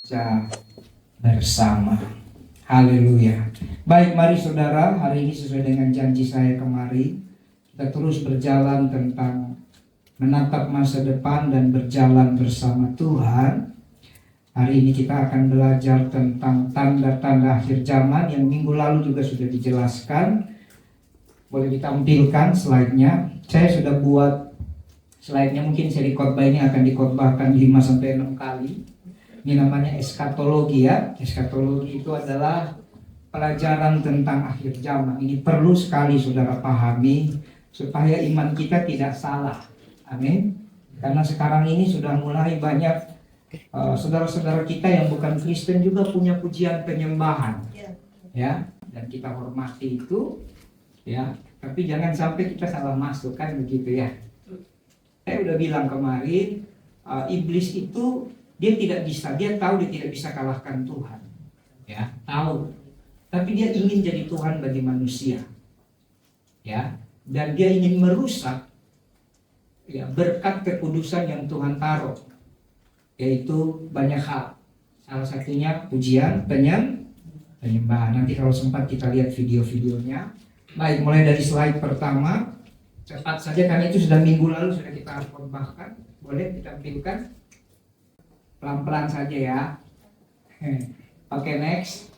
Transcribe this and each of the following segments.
Baca bersama. Haleluya. Baik, mari saudara, hari ini sesuai dengan janji saya kemarin, kita terus berjalan tentang menatap masa depan dan berjalan bersama Tuhan. Hari ini kita akan belajar tentang tanda-tanda akhir zaman yang minggu lalu juga sudah dijelaskan. Boleh ditampilkan slide-nya. Saya sudah buat slide-nya, mungkin seri khotbah ini akan dikhotbahkan 5-6 kali. Ini namanya eskatologi ya. Eskatologi itu adalah pelajaran tentang akhir zaman. Ini perlu sekali saudara pahami supaya iman kita tidak salah. Amin. Karena sekarang ini sudah mulai banyak saudara-saudara kita yang bukan Kristen juga punya pujian penyembahan. Ya, dan kita hormati itu ya. Tapi jangan sampai kita salah masuk, kan begitu ya. Saya udah bilang kemarin, iblis itu dia tahu dia tidak bisa kalahkan Tuhan. Ya, tahu. Tapi dia ingin jadi Tuhan bagi manusia. Ya, dan dia ingin merusak ya berkat kekudusan yang Tuhan taruh. Yaitu banyak hal. Salah satunya pujian, penyembahan. Nanti kalau sempat kita lihat video-videonya. Baik, mulai dari slide pertama. Cepat saja karena itu sudah minggu lalu sudah kita khotbahkan. Boleh ditampilkan? Pelan-pelan saja ya. Oke, next.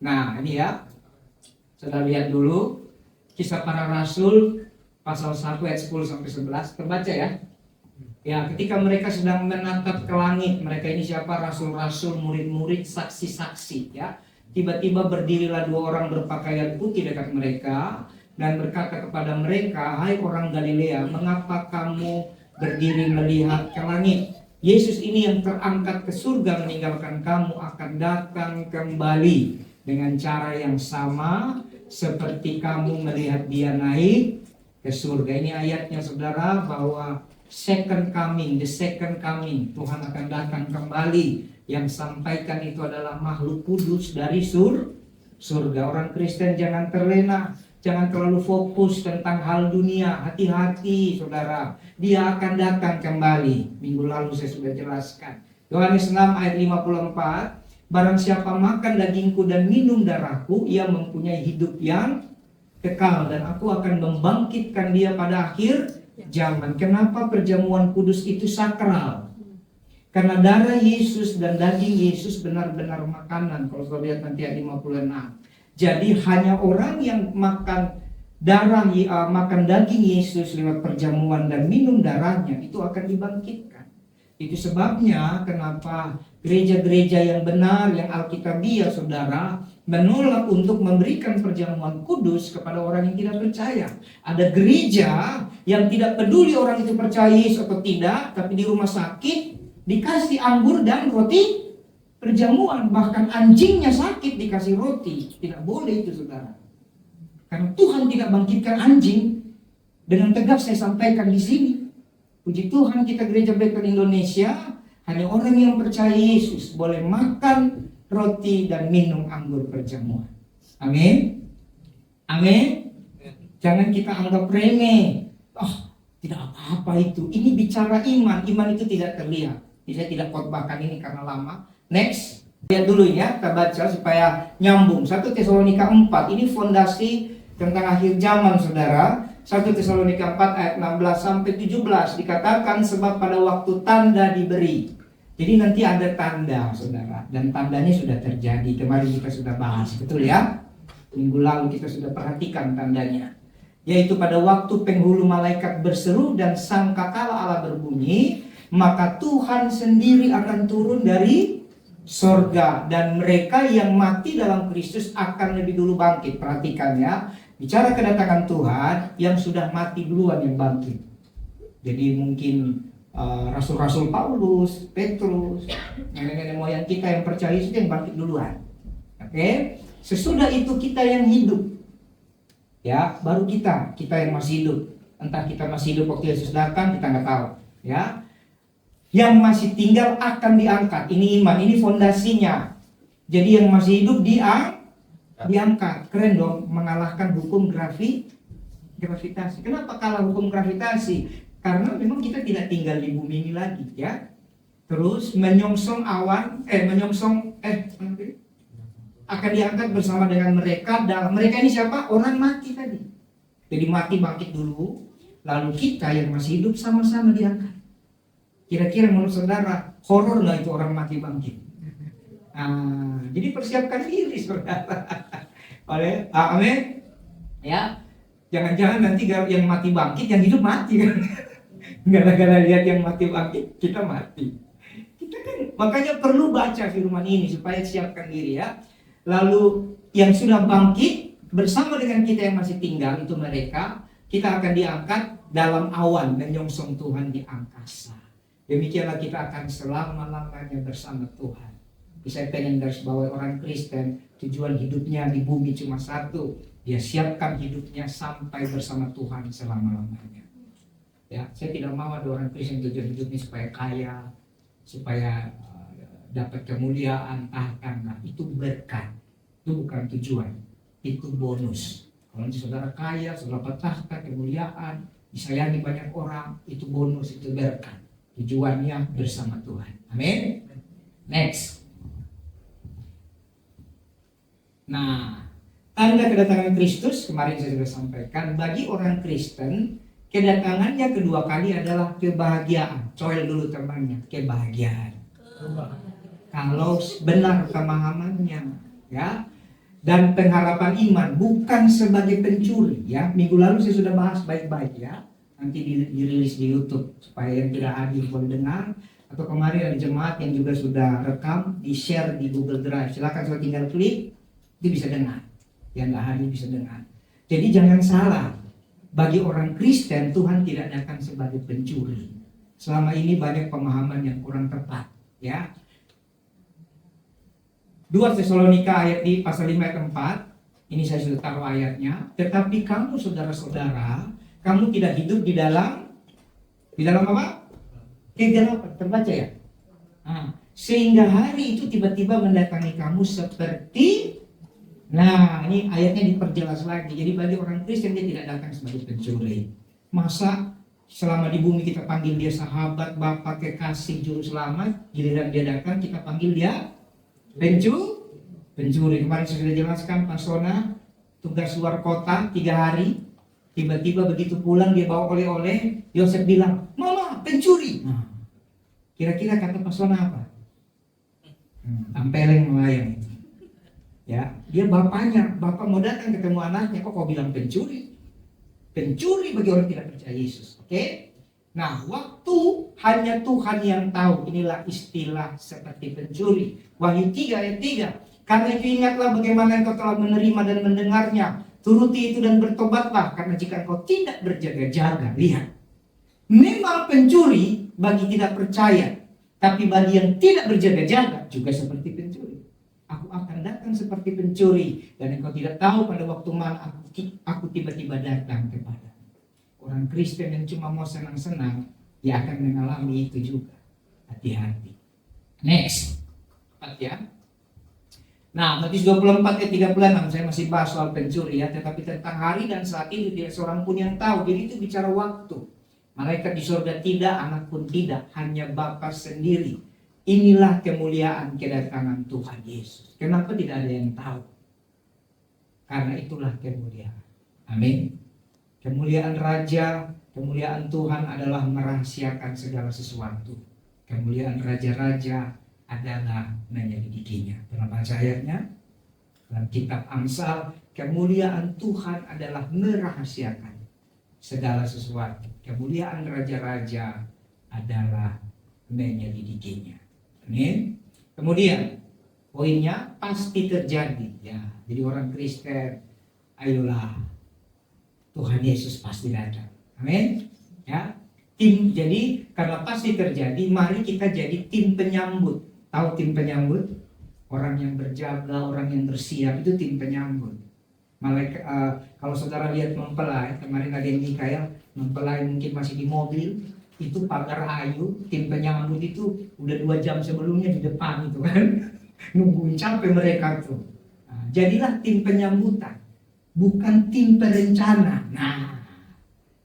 Nah, ini ya. Sudah lihat dulu Kisah Para Rasul pasal 1 ayat 10 sampai 11. Terbaca ya. Ya, ketika mereka sedang menatap ke langit, mereka ini siapa? Rasul-rasul, murid-murid, saksi-saksi ya. Tiba-tiba berdirilah 2 orang berpakaian putih dekat mereka dan berkata kepada mereka, "Hai orang Galilea, mengapa kamu berdiri melihat ke langit? Yesus ini yang terangkat ke surga meninggalkan kamu akan datang kembali dengan cara yang sama seperti kamu melihat dia naik ke surga." Ini ayatnya saudara, bahwa second coming, the second coming, Tuhan akan datang kembali. Yang sampaikan itu adalah makhluk kudus dari surga. Orang Kristen jangan terlena, jangan terlalu fokus tentang hal dunia. Hati-hati saudara, dia akan datang kembali. Minggu lalu saya sudah jelaskan. Yohanes 6 ayat 54, barang siapa makan dagingku dan minum darahku, ia mempunyai hidup yang kekal, dan aku akan membangkitkan dia pada akhir zaman. Kenapa perjamuan kudus itu sakral? Karena darah Yesus dan daging Yesus benar-benar makanan. Kalau kita lihat nanti ayat 56. Jadi hanya orang yang makan makan daging Yesus lewat perjamuan dan minum darahnya itu akan dibangkitkan. Itu sebabnya kenapa gereja-gereja yang benar, yang alkitabiah saudara, menolak untuk memberikan perjamuan kudus kepada orang yang tidak percaya. Ada gereja yang tidak peduli orang itu percaya Yesus atau tidak, tapi di rumah sakit dikasih anggur dan roti perjamuan, bahkan anjingnya sakit dikasih roti. Tidak boleh itu saudara. Karena Tuhan tidak bangkitkan anjing. Dengan tegas saya sampaikan di sini. Puji Tuhan, kita gereja Bethel Indonesia hanya orang yang percaya Yesus boleh makan roti dan minum anggur perjamuan. Amin. Amin. Jangan kita anggap remeh. Tidak apa-apa itu. Ini bicara iman. Iman itu tidak terlihat. Saya tidak khotbahkan ini karena lama. Next, lihat dulu ya, kita baca supaya nyambung. 1 Tesalonika 4, ini fondasi tentang akhir zaman saudara. 1 Tesalonika 4 ayat 16 sampai 17 dikatakan, sebab pada waktu tanda diberi. Jadi nanti ada tanda saudara, dan tandanya sudah terjadi. Kemarin kita sudah bahas, betul ya? Minggu lalu kita sudah perhatikan tandanya. Yaitu pada waktu penghulu malaikat berseru dan sangkakala Allah berbunyi, maka Tuhan sendiri akan turun dari sorga, dan mereka yang mati dalam Kristus akan lebih dulu bangkit. Perhatikan ya, bicara kedatangan Tuhan, yang sudah mati duluan yang bangkit. Jadi mungkin rasul-rasul Paulus, Petrus, nenek-nenek moyang kita yang percaya itu yang bangkit duluan. Oke? Sesudah itu kita yang hidup. Ya, baru kita yang masih hidup. Entah kita masih hidup waktu Yesus datang, kita nggak tahu. Ya, yang masih tinggal akan diangkat. Ini iman, ini fondasinya. Jadi yang masih hidup diangkat. Keren dong, mengalahkan hukum gravitasi. Kenapa kalah hukum gravitasi? Karena memang kita tidak tinggal di bumi ini lagi ya. terus menyongsong akan diangkat bersama dengan mereka. Dan mereka ini siapa? Orang mati tadi. Jadi mati bangkit dulu, lalu kita yang masih hidup sama-sama diangkat. Kira-kira menurut saudara, horor nggak itu orang mati bangkit? Jadi persiapkan diri saudara. Amin. Ya, jangan-jangan nanti yang mati bangkit, yang hidup mati kan? Gara-gara lihat yang mati bangkit, kita mati. Kita kan makanya perlu baca firman ini supaya siapkan diri ya. Lalu yang sudah bangkit bersama dengan kita yang masih tinggal itu mereka, kita akan diangkat dalam awan menyongsong Tuhan di angkasa. Demikianlah kita akan selama-lamanya bersama Tuhan. Saya pengen garis bawahi orang Kristen, tujuan hidupnya di bumi cuma satu, dia siapkan hidupnya sampai bersama Tuhan selama-lamanya. Ya, saya tidak mau ada orang Kristen tujuan hidupnya supaya kaya, supaya dapat kemuliaan, tahta. Itu berkat, itu bukan tujuan, itu bonus. Kalau saudara kaya, saudara dapat tahta, kemuliaan, disayangi banyak orang, itu bonus, itu berkat. Tujuannya bersama Tuhan. Amin. Next. Nah, tanda kedatangan Kristus kemarin saya sudah sampaikan. Bagi orang Kristen, kedatangannya kedua kali adalah kebahagiaan. Coel dulu temannya, kebahagiaan. Kalau benar pemahamannya, ya, dan pengharapan iman, bukan sebagai pencuri, ya. Minggu lalu saya sudah bahas baik-baik, ya. Nanti dirilis di YouTube supaya yang tidak hadir boleh dengar. Atau kemarin ada jemaat yang juga sudah rekam, di share di Google Drive. Silakan saya tinggal klik, itu bisa dengar. Yang nggak hadir bisa dengar. Jadi jangan salah. Bagi orang Kristen, Tuhan tidak datang sebagai pencuri. Selama ini banyak pemahaman yang kurang tepat, ya. 2 Tesalonika ayat di pasal 5 ayat 4. Ini saya sudah taruh ayatnya. Tetapi kamu saudara-saudara, kamu tidak hidup di dalam apa? Kegelapan. Terbaca ya? Sehingga hari itu tiba-tiba mendatangi kamu seperti. Nah, ini ayatnya diperjelas lagi. Jadi bagi orang Kristen dia tidak datang sebagai pencuri. Masa selama di bumi kita panggil dia sahabat, bapak, kekasih, juru selamat, giliran dia datang kita panggil dia pencuri. Kemarin saya sudah jelaskan Pak Sona tugas luar kota 3 hari. Tiba-tiba begitu pulang dia bawa oleh-oleh. Yosef bilang, "Mama, pencuri." Kira-kira kata Pak Sona apa? Tampeleng melayang itu. Ya, dia bapaknya, bapak mau datang ketemu anaknya, kok bilang pencuri? Pencuri bagi orang tidak percaya Yesus. Oke? Nah, waktu hanya Tuhan yang tahu. Inilah istilah seperti pencuri. Wahyu 3 ayat 3. Karena itu ingatlah bagaimana engkau telah menerima dan mendengarnya. Turuti itu dan bertobatlah. Karena jika engkau tidak berjaga-jaga, lihat. Memang pencuri bagi tidak percaya. Tapi bagi yang tidak berjaga-jaga juga seperti pencuri. Aku akan datang seperti pencuri. Dan engkau tidak tahu pada waktu mana aku tiba-tiba datang kepada. Orang Kristen yang cuma mau senang-senang, dia akan mengalami itu juga. Hati-hati. Next. 4 ya. Nah, Matius 24 ayat 36, saya masih bahas soal pencuri ya. Tetapi tentang hari dan saat itu tidak seorang pun yang tahu. Jadi itu bicara waktu. Malaikat di surga tidak, anak pun tidak, hanya Bapa sendiri. Inilah kemuliaan kedatangan Tuhan Yesus. Kenapa tidak ada yang tahu? Karena itulah kemuliaan. Amin. Kemuliaan Raja, kemuliaan Tuhan adalah merahasiakan segala sesuatu. Kemuliaan Raja-Raja adalah menyelidikinya. Pernah baca ayatnya? Dalam kitab Amsal, kemuliaan Tuhan adalah merahasiakan segala sesuatu. Kemuliaan Raja-Raja adalah menyelidikinya. Amin. Kemudian poinnya pasti terjadi ya. Jadi orang Kristen, ayolah, Tuhan Yesus pasti datang. Amin. Ya. Jadi karena pasti terjadi, mari kita jadi tim penyambut. Tahu tim penyambut? Orang yang berjaga, orang yang bersiap, itu tim penyambut. Malaikat, kalau saudara lihat mempelai, kemarin ada yang Mikael, mempelai mungkin masih di mobil, itu pagar ayu, tim penyambut itu udah 2 jam sebelumnya di depan itu kan, nungguin capek mereka tuh. Nah, jadilah tim penyambutan, bukan tim perencana. Nah,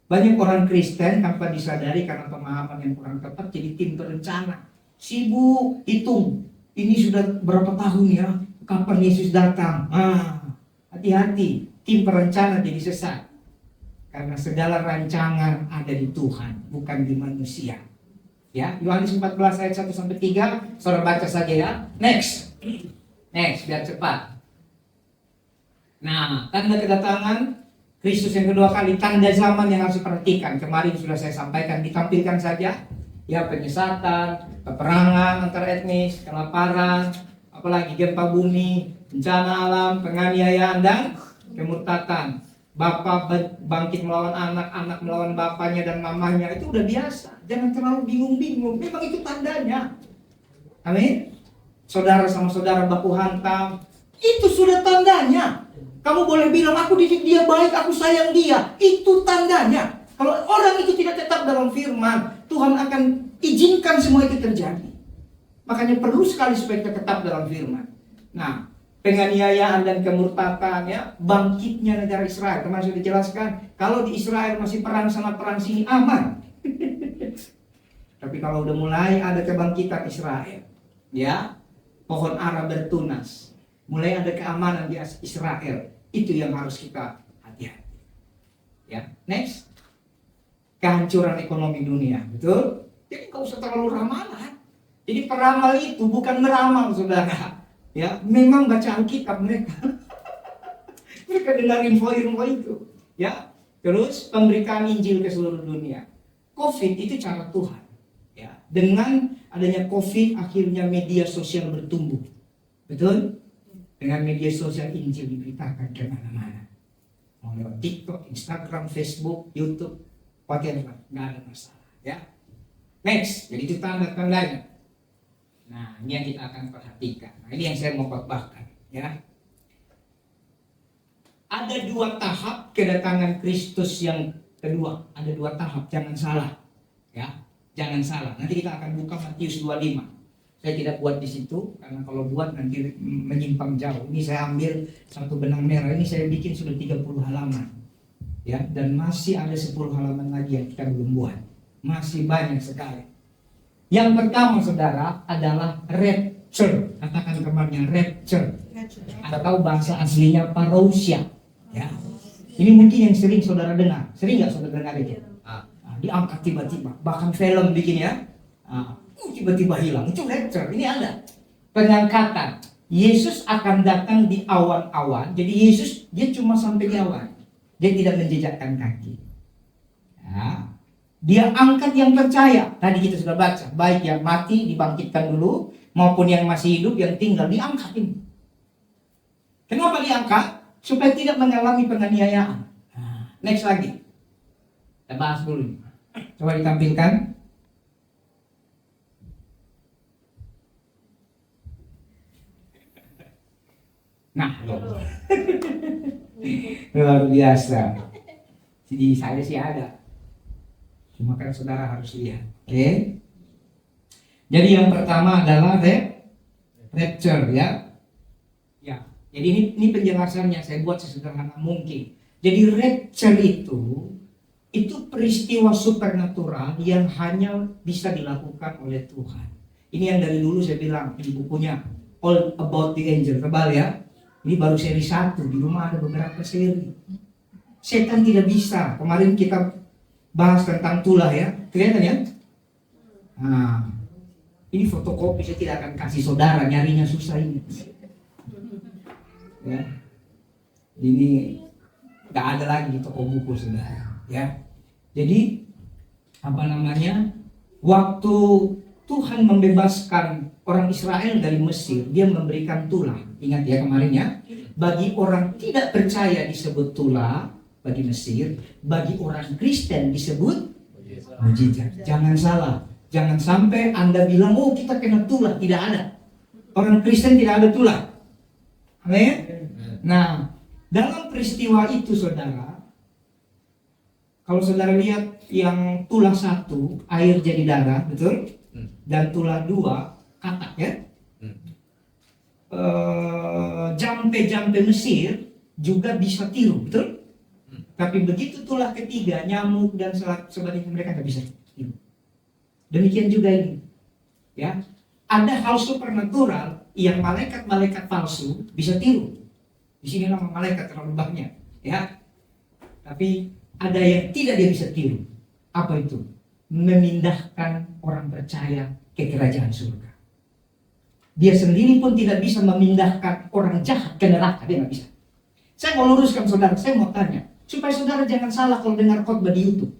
banyak orang Kristen tanpa disadari karena pemahaman yang kurang tepat jadi tim perencana. sibuk hitung. Ini sudah berapa tahun ya, kapan Yesus datang? Hati-hati, tim perencana jadi sesat. Karena segala rancangan ada di Tuhan, bukan di manusia. Ya, Yohanes 14 ayat 1 sampai 3, saudara baca saja ya. Next, biar cepat. Nah, tanda kedatangan Kristus yang kedua kali, tanda zaman yang harus diperhatikan. Kemarin sudah saya sampaikan, ditampilkan saja. Ya, penyesatan, peperangan antar etnis, kelaparan, apalagi gempa bumi, bencana alam, penganiayaan, dan kemurtatan. Bapak bangkit melawan anak, anak melawan bapaknya dan mamanya, itu udah biasa. Jangan terlalu bingung-bingung, memang itu tandanya. Amin. Saudara sama saudara baku hantam, itu sudah tandanya. Kamu boleh bilang, aku didik dia baik, aku sayang dia. Itu tandanya. Kalau orang itu tidak tetap dalam firman, Tuhan akan izinkan semua itu terjadi. Makanya perlu sekali supaya kita tetap dalam firman. Nah, penganiayaan dan kemurtatan, ya, bangkitnya negara Israel. Kemarin sudah dijelaskan, kalau di Israel masih perang sana perang sini, aman. Tapi kalau udah mulai ada kebangkitan Israel, ya, pohon ara bertunas, mulai ada keamanan di Israel. Itu yang harus kita hati-hati. Ya, next. Kehancuran ekonomi dunia, betul? Jadi nggak usah terlalu ramalan. Jadi peramal itu bukan meramal, saudara. Ya, memang baca Alkitab mereka. Mereka dengar info-info itu. Ya, terus pemberitaan Injil ke seluruh dunia. COVID itu cara Tuhan. Ya, dengan adanya COVID akhirnya media sosial bertumbuh, betul? Dengan media sosial Injil diberitakan ke mana-mana. Mau lewat TikTok, Instagram, Facebook, YouTube, whatever, nggak ada masalah. Ya, next. Jadi itu tanda-tandanya. Nah, ini yang kita akan perhatikan. Nah, ini yang saya mau khotbahkan. Ya, ada 2 tahap kedatangan Kristus yang kedua. Ada 2 tahap, jangan salah. Ya, jangan salah. Nanti kita akan buka Matius 25. Saya tidak buat di situ karena kalau buat nanti menyimpang jauh. Ini saya ambil satu benang merah. Ini saya bikin sudah 30 halaman. Ya, dan masih ada 10 halaman lagi yang kita belum buat. Masih banyak sekali. Yang pertama, saudara, adalah rapture. Katakan temannya, rapture. Atau bahasa aslinya parousia. Ya. Ini mungkin yang sering saudara dengar. Sering nggak saudara dengar itu? Diangkat tiba-tiba. Bahkan film bikin ya. Tiba-tiba hilang. Itu rapture. Ini ada pengangkatan. Yesus akan datang di awan-awan. Jadi Yesus dia cuma sampai di awan. Dia tidak menjejakkan kaki. Ya. Dia angkat yang percaya. Tadi kita sudah baca. Baik yang mati dibangkitkan dulu, maupun yang masih hidup yang tinggal diangkat ini. Kenapa diangkat? Supaya tidak mengalami penganiayaan. Next lagi. Kita bahas dulu. Coba ditampilkan. Nah, luar biasa. Jadi saya sih ada. Cuma kan saudara harus lihat. Oke. Jadi yang pertama adalah rapture, ya. Ya. Jadi ini penjelasannya saya buat sesederhana mungkin. Jadi rapture itu peristiwa supernatural yang hanya bisa dilakukan oleh Tuhan. Ini yang dari dulu saya bilang di bukunya All About the Angel, tebal ya. Ini baru seri 1, di rumah ada beberapa seri. Setan tidak bisa. Kemarin kita bahas tentang tulah ya, kelihatan ya. Nah, ini fotokopi saya tidak akan kasih saudara, nyarinya susah ini. Ya, ini nggak ada lagi di toko buku saudara. Ya, jadi apa namanya? Waktu Tuhan membebaskan orang Israel dari Mesir, dia memberikan tulah. Ingat ya kemarin ya. Bagi orang tidak percaya disebut tulah bagi Mesir, bagi orang Kristen disebut mujizat. Jangan salah. Jangan sampai Anda bilang, oh kita kena tulah. Tidak ada. Orang Kristen tidak ada tulah. Amin. Nah, dalam peristiwa itu saudara, kalau saudara lihat yang tulah 1, air jadi darah, betul? Dan tulah 2, katak ya. Jampe-jampe Mesir juga bisa tiru, betul? Tapi begitu tulah ketiga, nyamuk dan sebagainya mereka nggak bisa tiru. Demikian juga ini. Ya, ada hal supernatural yang malaikat-malaikat palsu bisa tiru. Di sini nama malaikat terlalu banyak, ya. Tapi ada yang tidak dia bisa tiru. Apa itu? Memindahkan orang percaya ke kerajaan surga. Dia sendiri pun tidak bisa memindahkan orang jahat ke neraka, dia nggak bisa. Saya mau luruskan saudara, saya mau tanya, supaya saudara jangan salah kalau dengar khotbah di YouTube.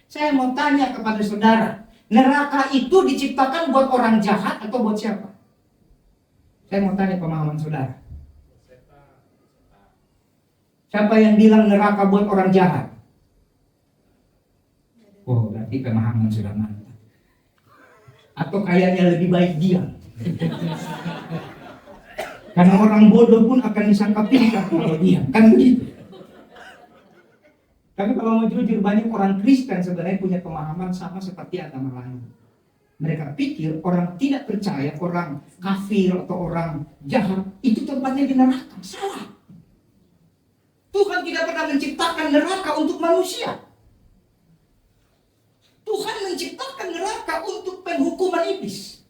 Saya mau tanya kepada saudara, neraka itu diciptakan buat orang jahat atau buat siapa? Saya mau tanya pemahaman saudara. Siapa yang bilang neraka buat orang jahat? Oh, berarti pemahaman sudah mantap. Atau kayaknya lebih baik diam. Karena orang bodoh pun akan disangka pintar kalau diam, kan begitu. Tapi kalau mau jujur, banyak orang Kristen sebenarnya punya pemahaman sama seperti agama lain. Mereka pikir orang tidak percaya, orang kafir atau orang jahat itu tempatnya di neraka. Salah. Tuhan tidak pernah menciptakan neraka untuk manusia. Tuhan menciptakan neraka untuk penghukuman iblis,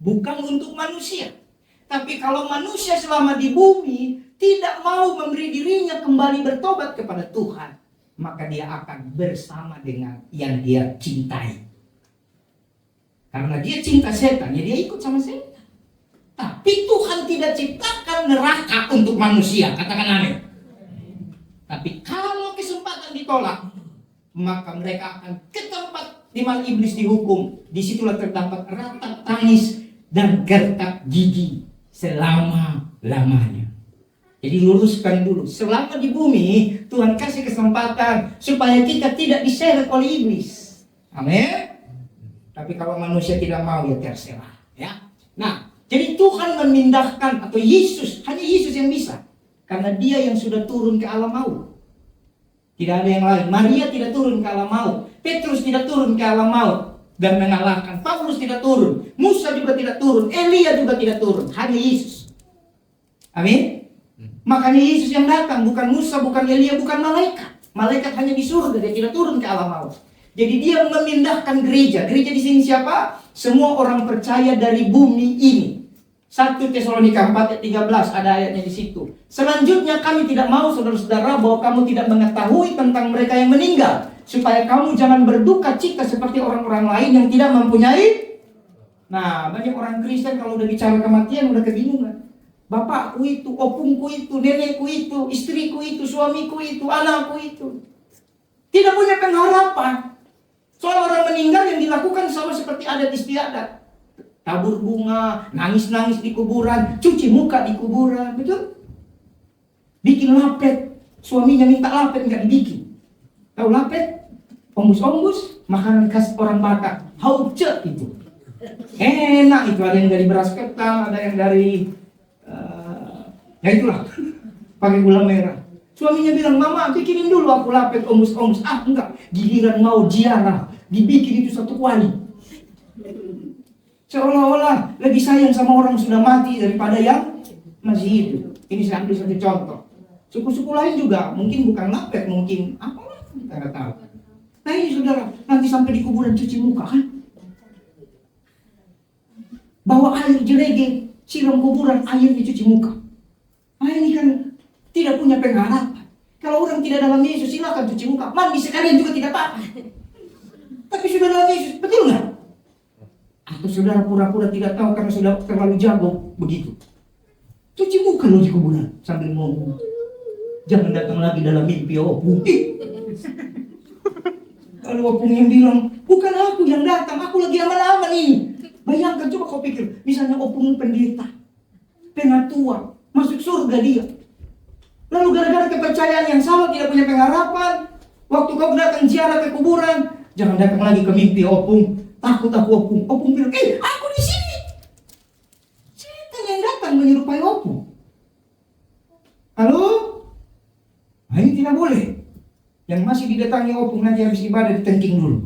bukan untuk manusia. Tapi kalau manusia selama di bumi tidak mau memberi dirinya kembali bertobat kepada Tuhan, maka dia akan bersama dengan yang dia cintai. Karena dia cinta setan, ya dia ikut sama setan. Tapi Tuhan tidak ciptakan neraka untuk manusia, katakan amin. Tapi kalau kesempatan ditolak, maka mereka akan ke tempat di mana iblis dihukum. Disitulah terdapat ratap tangis dan gertak gigi selama-lamanya. Jadi luruskan dulu, selama di bumi Tuhan kasih kesempatan supaya kita tidak diseret oleh iblis. Amin. Tapi kalau manusia tidak mau, ya terserah, ya. Nah, jadi Tuhan memindahkan, atau Yesus, hanya Yesus yang bisa, karena dia yang sudah turun ke alam maut. Tidak ada yang lain. Maria tidak turun ke alam maut, Petrus tidak turun ke alam maut dan mengalahkan. Paulus tidak turun, Musa juga tidak turun, Elia juga tidak turun, hanya Yesus. Amin. Makanya Yesus yang datang, bukan Musa, bukan Elia, bukan malaikat. Malaikat hanya di surga, dia tidak turun ke alam maut. Jadi dia memindahkan gereja. Gereja di sini siapa? Semua orang percaya dari bumi ini. 1 Tesalonika 4 ayat 13 ada ayatnya di situ. Selanjutnya kami tidak mau saudara-saudara bahwa kamu tidak mengetahui tentang mereka yang meninggal, supaya kamu jangan berduka cita seperti orang-orang lain yang tidak mempunyai. Nah, banyak orang Kristen kalau udah bicara kematian udah kebingungan. Bapakku itu, opungku itu, nenekku itu, istriku itu, suamiku itu, anakku itu. Tidak punya pengharapan. Soal orang meninggal yang dilakukan sama seperti adat istiadat. Tabur bunga, nangis-nangis di kuburan, cuci muka di kuburan, betul? Bikin lapet, suaminya minta lapet nggak dibikin. Tahu lapet? Ombus-ombus, makanan khas orang Batak, hauce itu. Enak itu, ada yang dari beras ketan, ada yang dari, ya itulah, pakai gula merah. Suaminya bilang, mama bikinin dulu aku lapet ombus-ombus. Ah enggak, giliran mau ziarah, dibikin itu satu kuali. Seolah-olah lebih sayang sama orang sudah mati daripada yang masih hidup. Ini saya ambil satu contoh. Suku-suku lain juga mungkin bukan lapet, mungkin apalah, kita nggak tahu. Nah ini saudara, nanti sampai di kuburan cuci muka kan? Bawa air jerege, siram kuburan, airnya cuci muka. Nah ini kan tidak punya pengharapan. Kalau orang tidak dalam Yesus, silakan cuci muka. Mandi sekalian juga tidak apa-apa. Tapi sudah dalam Yesus, betul nggak? Atau saudara pura-pura tidak tahu karena sudah terlalu jago begitu. Cuci muka loh di kuburan sambil ngomong. Jangan datang lagi dalam mimpi opung. Kalau opung yang bilang, bukan aku yang datang, aku lagi aman-aman ini. Bayangkan, coba kau pikir, misalnya opung pendeta, penatua, masuk surga dia. Lalu gara-gara kepercayaan yang salah, tidak punya pengharapan. Waktu kau datang ziarah ke kuburan, jangan datang lagi ke mimpi opung. Takut aku opung. Opung bilang, aku di sini. Setan yang datang menyerupai opung. Halo? Nah, ini tidak boleh. Yang masih didatangi opung nanti habis ibadah ditengking dulu.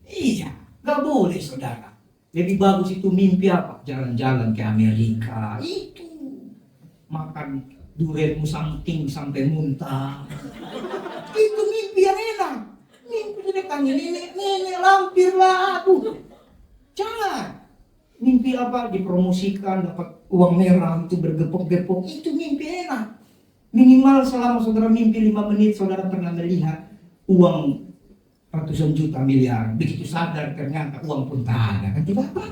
Iya, gak boleh saudara. Lebih bagus itu mimpi apa? Jalan-jalan ke Amerika. Itu. Makan durian musangking sampai muntah. Itu mimpi yang enak. Mimpi datangnya nenek lampir lah aku. apa? Dipromosikan, dapat uang merah, itu bergepok-gepok. Itu mimpi enak. Minimal selama saudara mimpi 5 menit, saudara pernah melihat uang ratusan juta, miliar. Begitu sadar ternyata uang pun tak ada. Kan tidak apa.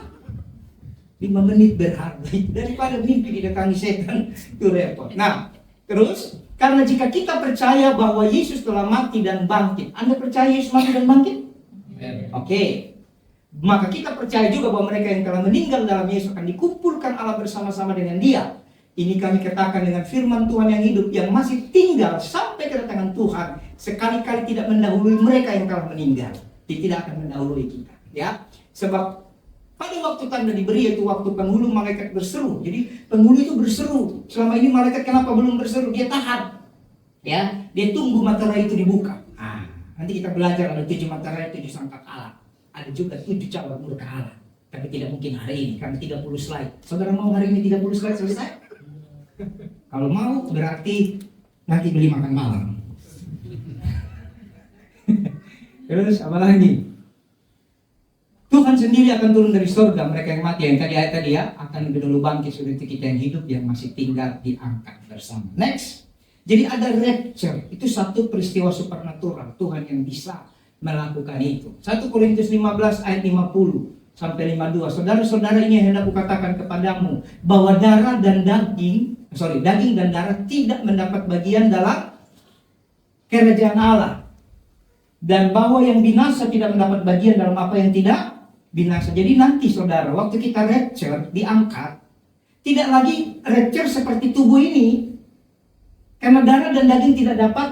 5 menit berharga daripada mimpi didatangi setan, itu repot. Nah, terus karena jika kita percaya bahwa Yesus telah mati dan bangkit, Anda percaya Yesus mati dan bangkit? Oke. Maka kita percaya juga bahwa mereka yang telah meninggal dalam Yesus akan dikumpulkan Allah bersama-sama dengan Dia. Ini kami katakan dengan firman Tuhan yang hidup, yang masih tinggal sampai kedatangan Tuhan, sekali-kali tidak mendahului mereka yang telah meninggal. Dia tidak akan mendahului kita, ya. Sebab pada waktu tanda diberi, yaitu waktu penghulu, malaikat berseru. Jadi penghulu itu berseru. Selama ini malaikat kenapa belum berseru? Dia tahan, ya. Dia tunggu materai itu dibuka. Nanti kita belajar ada 7 materai, 7 sangkak Allah. Ada juga 7 cawan murka Allah. Tapi tidak mungkin hari ini, karena 30 slide. Saudara mau hari ini 30 slide selesai? Kalau mau berarti nanti beli makan malam. Terus apa lagi? Tuhan sendiri akan turun dari surga. Mereka yang mati, yang tadi ayat tadi ya, akan lebih dulu bangkit. Sudah itu kita yang hidup, yang masih tinggal diangkat bersama. Next. Jadi ada rapture. Itu satu peristiwa supernatural. Tuhan yang bisa melakukan itu. 1 Korintus 15 ayat 50 sampai 52. Saudara-saudara, ini yang hendak kukatakan kepadamu, bahwa daging dan darah tidak mendapat bagian dalam kerajaan Allah, dan bahwa yang binasa tidak mendapat bagian dalam apa yang tidak binasa. Jadi nanti saudara, waktu kita rapture, diangkat, tidak lagi rapture seperti tubuh ini, karena darah dan daging tidak dapat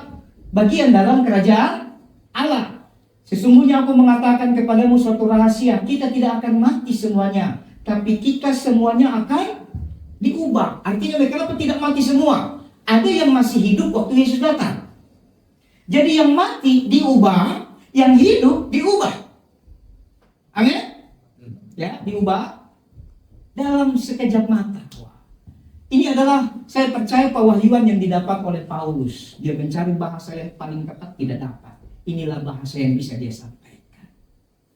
bagian dalam kerajaan Allah. Sesungguhnya aku mengatakan kepadamu suatu rahasia, kita tidak akan mati semuanya, tapi kita semuanya akan diubah. Artinya kenapa tidak mati semua? Ada yang masih hidup waktu Yesus datang. Jadi yang mati diubah, yang hidup diubah. Amin? Ya, diubah dalam sekejap mata. Ini adalah, saya percaya, pewahyuan yang didapat oleh Paulus. Dia mencari bahasa yang paling tepat, tidak dapat. Inilah bahasa yang bisa dia sampaikan.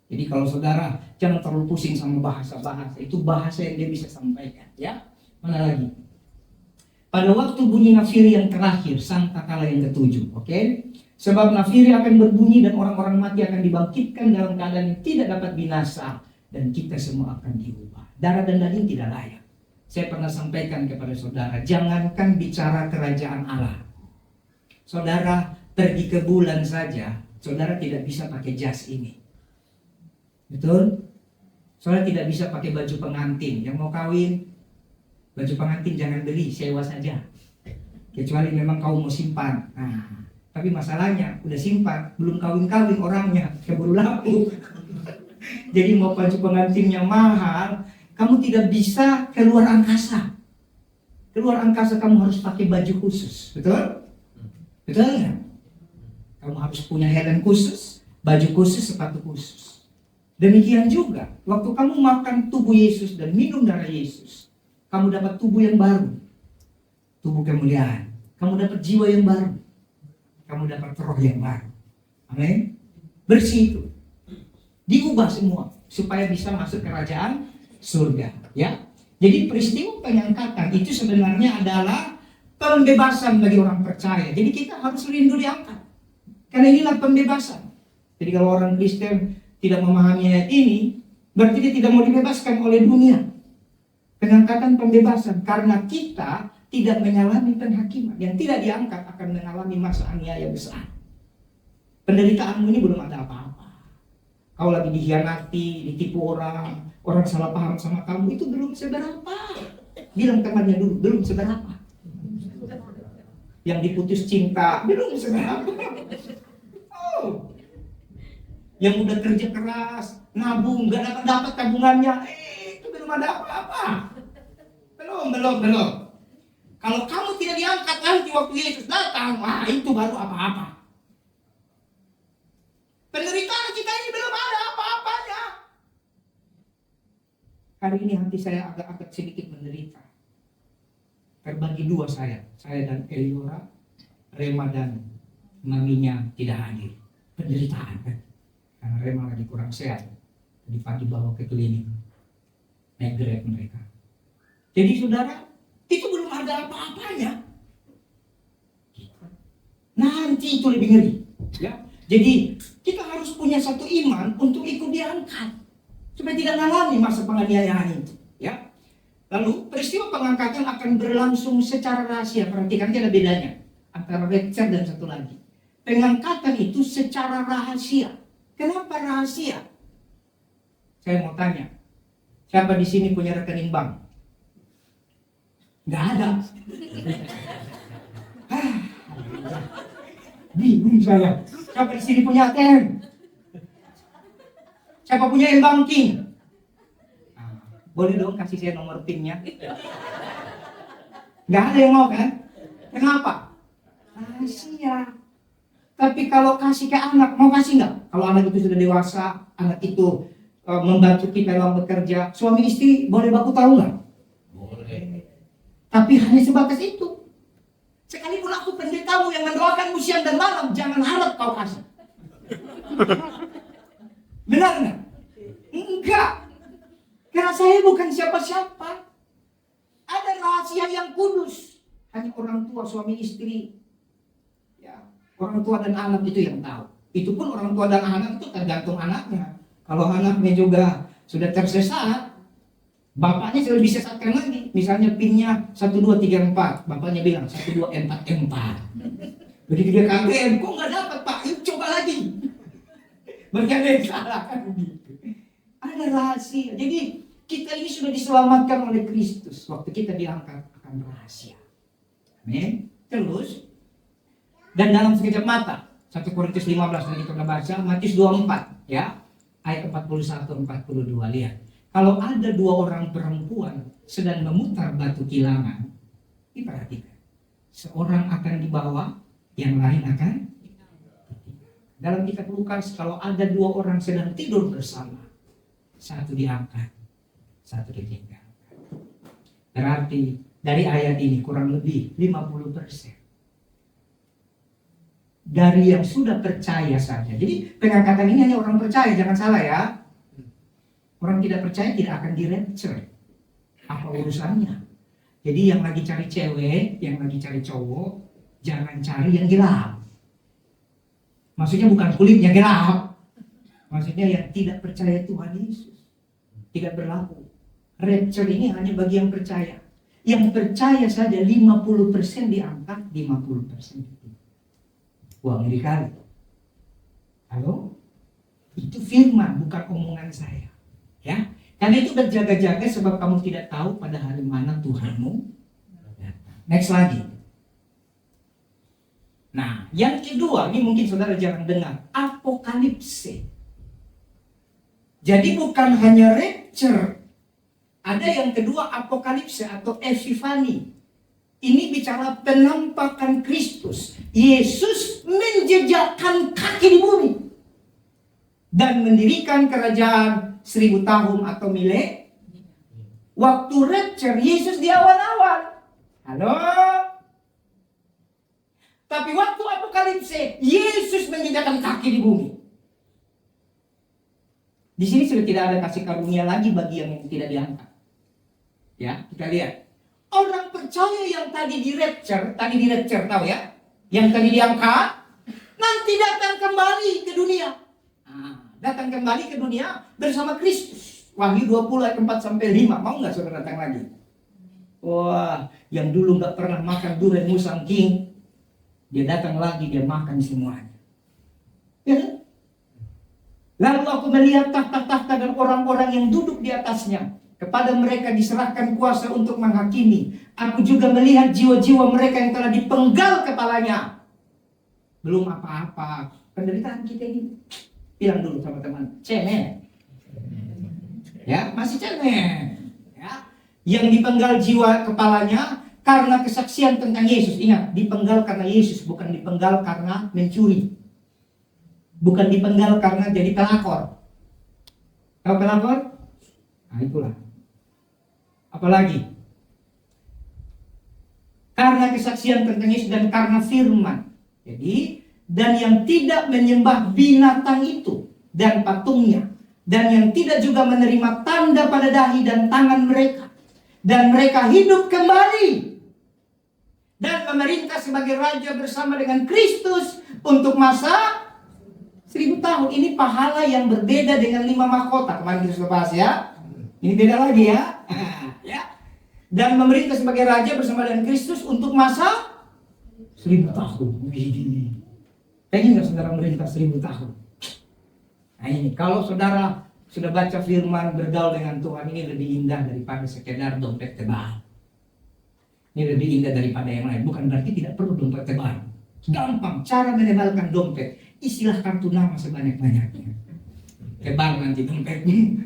Jadi kalau saudara jangan terlalu pusing sama bahasa-bahasa, itu bahasa yang dia bisa sampaikan, ya. Mana lagi? Pada waktu bunyi nafiri yang terakhir, sangkakala yang ketujuh, oke? Sebab nafiri akan berbunyi dan orang-orang mati akan dibangkitkan dalam keadaan yang tidak dapat binasa, dan kita semua akan diubah. Darah dan daging tidak layak. Saya pernah sampaikan kepada saudara, jangankan bicara kerajaan Allah. Saudara pergi ke bulan saja, saudara tidak bisa pakai jas ini. Betul? Saudara tidak bisa pakai baju pengantin. Yang mau kawin, baju pengantin jangan beli, sewa saja. Kecuali memang kau mau simpan. Nah, tapi masalahnya udah simpan, belum kawin-kawin orangnya, keburu laku. Jadi mau baju pengantinnya mahal, kamu tidak bisa keluar angkasa. Keluar angkasa kamu harus pakai baju khusus. Betul? Betul nggak? Kamu harus punya helm khusus, baju khusus, sepatu khusus. Demikian juga, waktu kamu makan tubuh Yesus dan minum darah Yesus, kamu dapat tubuh yang baru, tubuh kemuliaan. Kamu dapat jiwa yang baru, kamu dapat roh yang baru. Amin. Bersih itu, diubah semua supaya bisa masuk kerajaan surga. Ya. Jadi peristiwa pengangkatan itu sebenarnya adalah pembebasan bagi orang percaya. Jadi kita harus rindu diangkat. Karena inilah pembebasan. Jadi kalau orang Kristen tidak memahami ayat ini, berarti dia tidak mau dibebaskan oleh dunia. Pengangkatan pembebasan. Karena kita tidak mengalami penghakiman. Yang tidak diangkat akan mengalami masa aniaya besar. Penderitaanmu ini belum ada apa-apa. Kau lagi dikhianati, ditipu orang salah paham sama kamu, itu belum seberapa. Bilang temannya dulu, belum seberapa. Yang diputus cinta, belum seberapa. Yang udah kerja keras, nabung, gak dapat tabungannya, itu belum ada apa-apa. Belum. Kalau kamu tidak diangkat nanti waktu Yesus datang, wah itu baru apa-apa. Penderitaan kita ini belum ada apa-apanya. Hari ini hati saya agak sedikit menderita. Terbagi dua saya dan Eliora, Rema dan maminya tidak hadir. Penderitaan kan? Karena Rema lagi kurang sehat. Jadi pagi bawa ke klinik. naik Grab mereka. Jadi saudara, itu belum ada apa-apanya. Nanti itu lebih ngeri. Ya. Jadi kita harus punya satu iman untuk ikut diangkat, supaya tidak mengalami masa penganiayaan itu. Ya. Lalu peristiwa pengangkatan akan berlangsung secara rahasia. Perhatikan, ada bedanya antara rapture dan satu lagi. Pengangkatan itu secara rahasia. Kenapa rahasia? Saya mau tanya, siapa di sini punya rekening bank? Nggak ada. Bingung saya. Siapa di sini punya ATM? Siapa punya e-banking? Boleh dong kasih saya nomor PIN-nya? Nggak ada yang mau kan? Kenapa? Rahasia. Tapi kalau kasih ke anak, mau kasih nggak? Kalau anak itu sudah dewasa, anak itu membantu kita dalam bekerja, suami istri boleh baku tahu nggak? Boleh. Tapi hanya sebatas itu. Sekalipun aku pendetamu yang mendoakanmu siang dan malam, jangan harap kau kasih. Benar nggak? Enggak. Karena saya bukan siapa-siapa. Ada rahasia yang kudus. Hanya orang tua, suami istri. Ya, orang tua dan anak itu yang tahu. Itu pun orang tua dan anak itu tergantung anaknya. Kalau anaknya juga sudah tersesat, bapaknya sudah disesatkan lagi. Misalnya PIN-nya 1234, bapaknya bilang 1244. Begitu dia kaget, kok nggak dapat Pak? Yuk coba lagi. Berarti ada yang salah kan begitu. Ada rahasia. Jadi kita ini sudah diselamatkan oleh Kristus. Waktu kita diangkat akan rahasia. Amin. Terus, dan dalam sekejap mata, 1 Korintus 15 yang kita baca, Matius 24 ya, ayat 41-42. Lihat, kalau ada 2 orang perempuan sedang memutar batu kilangan, diperhatikan, seorang akan dibawa, yang lain akan dalam kitab Lukas, kalau ada 2 orang sedang tidur bersama, satu diangkat, satu ditinggalkan. Berarti dari ayat ini kurang lebih 50% dari yang sudah percaya saja. Jadi pengangkatan ini hanya orang percaya, jangan salah ya. Orang tidak percaya tidak akan di-rapture. Apa urusannya? Jadi yang lagi cari cewek, yang lagi cari cowok, jangan cari yang gelap. Maksudnya bukan kulitnya gelap. Maksudnya yang tidak percaya Tuhan Yesus. Tidak berlaku. Rapture ini hanya bagi yang percaya. Yang percaya saja 50% diangkat, 50% itu. Wah, ngeri kali. Halo? Itu firman, bukan omongan saya. Ya, karena itu berjaga-jaga sebab kamu tidak tahu pada hari mana Tuhanmu datang. Next lagi. Nah, yang kedua, ini mungkin saudara jarang dengar, apokalipse. Jadi bukan hanya rapture. Ada yang kedua, apokalipse atau epifani. Ini bicara penampakan Kristus. Yesus menjejakkan kaki di bumi dan mendirikan kerajaan 1000 tahun atau milen. Waktu rapture, Yesus di awan-awan. Halo? Tapi waktu apokalipse, Yesus menjejakkan kaki di bumi. Di sini sudah tidak ada kasih karunia lagi bagi yang tidak diangkat. Ya, kita lihat. Orang percaya yang tadi di rapture tahu ya? Yang tadi diangkat, nanti datang kembali ke dunia. Datang kembali ke dunia bersama Kristus. Wahyu 20 ayat 4-5. Mau nggak saudara datang lagi? Wah, yang dulu nggak pernah makan durian musang king, dia datang lagi, dia makan semuanya. Ya kan? Lalu aku melihat tahta-tahta dan orang-orang yang duduk di atasnya. Kepada mereka diserahkan kuasa untuk menghakimi. Aku juga melihat jiwa-jiwa mereka yang telah dipenggal kepalanya. Belum apa-apa. Penderitaan kita ini, bilang dulu sama teman, cemen. Ya, masih cemen. Ya. Yang dipenggal jiwa kepalanya karena kesaksian tentang Yesus. Ingat, dipenggal karena Yesus, bukan dipenggal karena mencuri. Bukan dipenggal karena jadi pelakor. Tahu pelakor? Nah, itulah. Apalagi? Karena kesaksian tentang Yesus dan karena firman. Jadi, dan yang tidak menyembah binatang itu dan patungnya dan yang tidak juga menerima tanda pada dahi dan tangan mereka. Dan mereka hidup kembali dan memerintah sebagai raja bersama dengan Kristus untuk masa 1000 tahun. Ini pahala yang berbeda dengan 5 mahkota. Kemarin kita sudah bahas ya. Ini beda lagi ya. Ya. Dan memerintah sebagai raja bersama dengan Kristus untuk masa 1000 tahun. Pengen nggak saudara merintah 1000 tahun? Nah ini, kalau saudara sudah baca firman, bergaul dengan Tuhan, ini lebih indah daripada sekedar dompet tebal. Ini lebih indah daripada yang lain. Bukan berarti tidak perlu dompet tebal. Gampang, cara menebalkan dompet. Isilah kartu nama sebanyak-banyaknya. Tebal nanti dompetnya.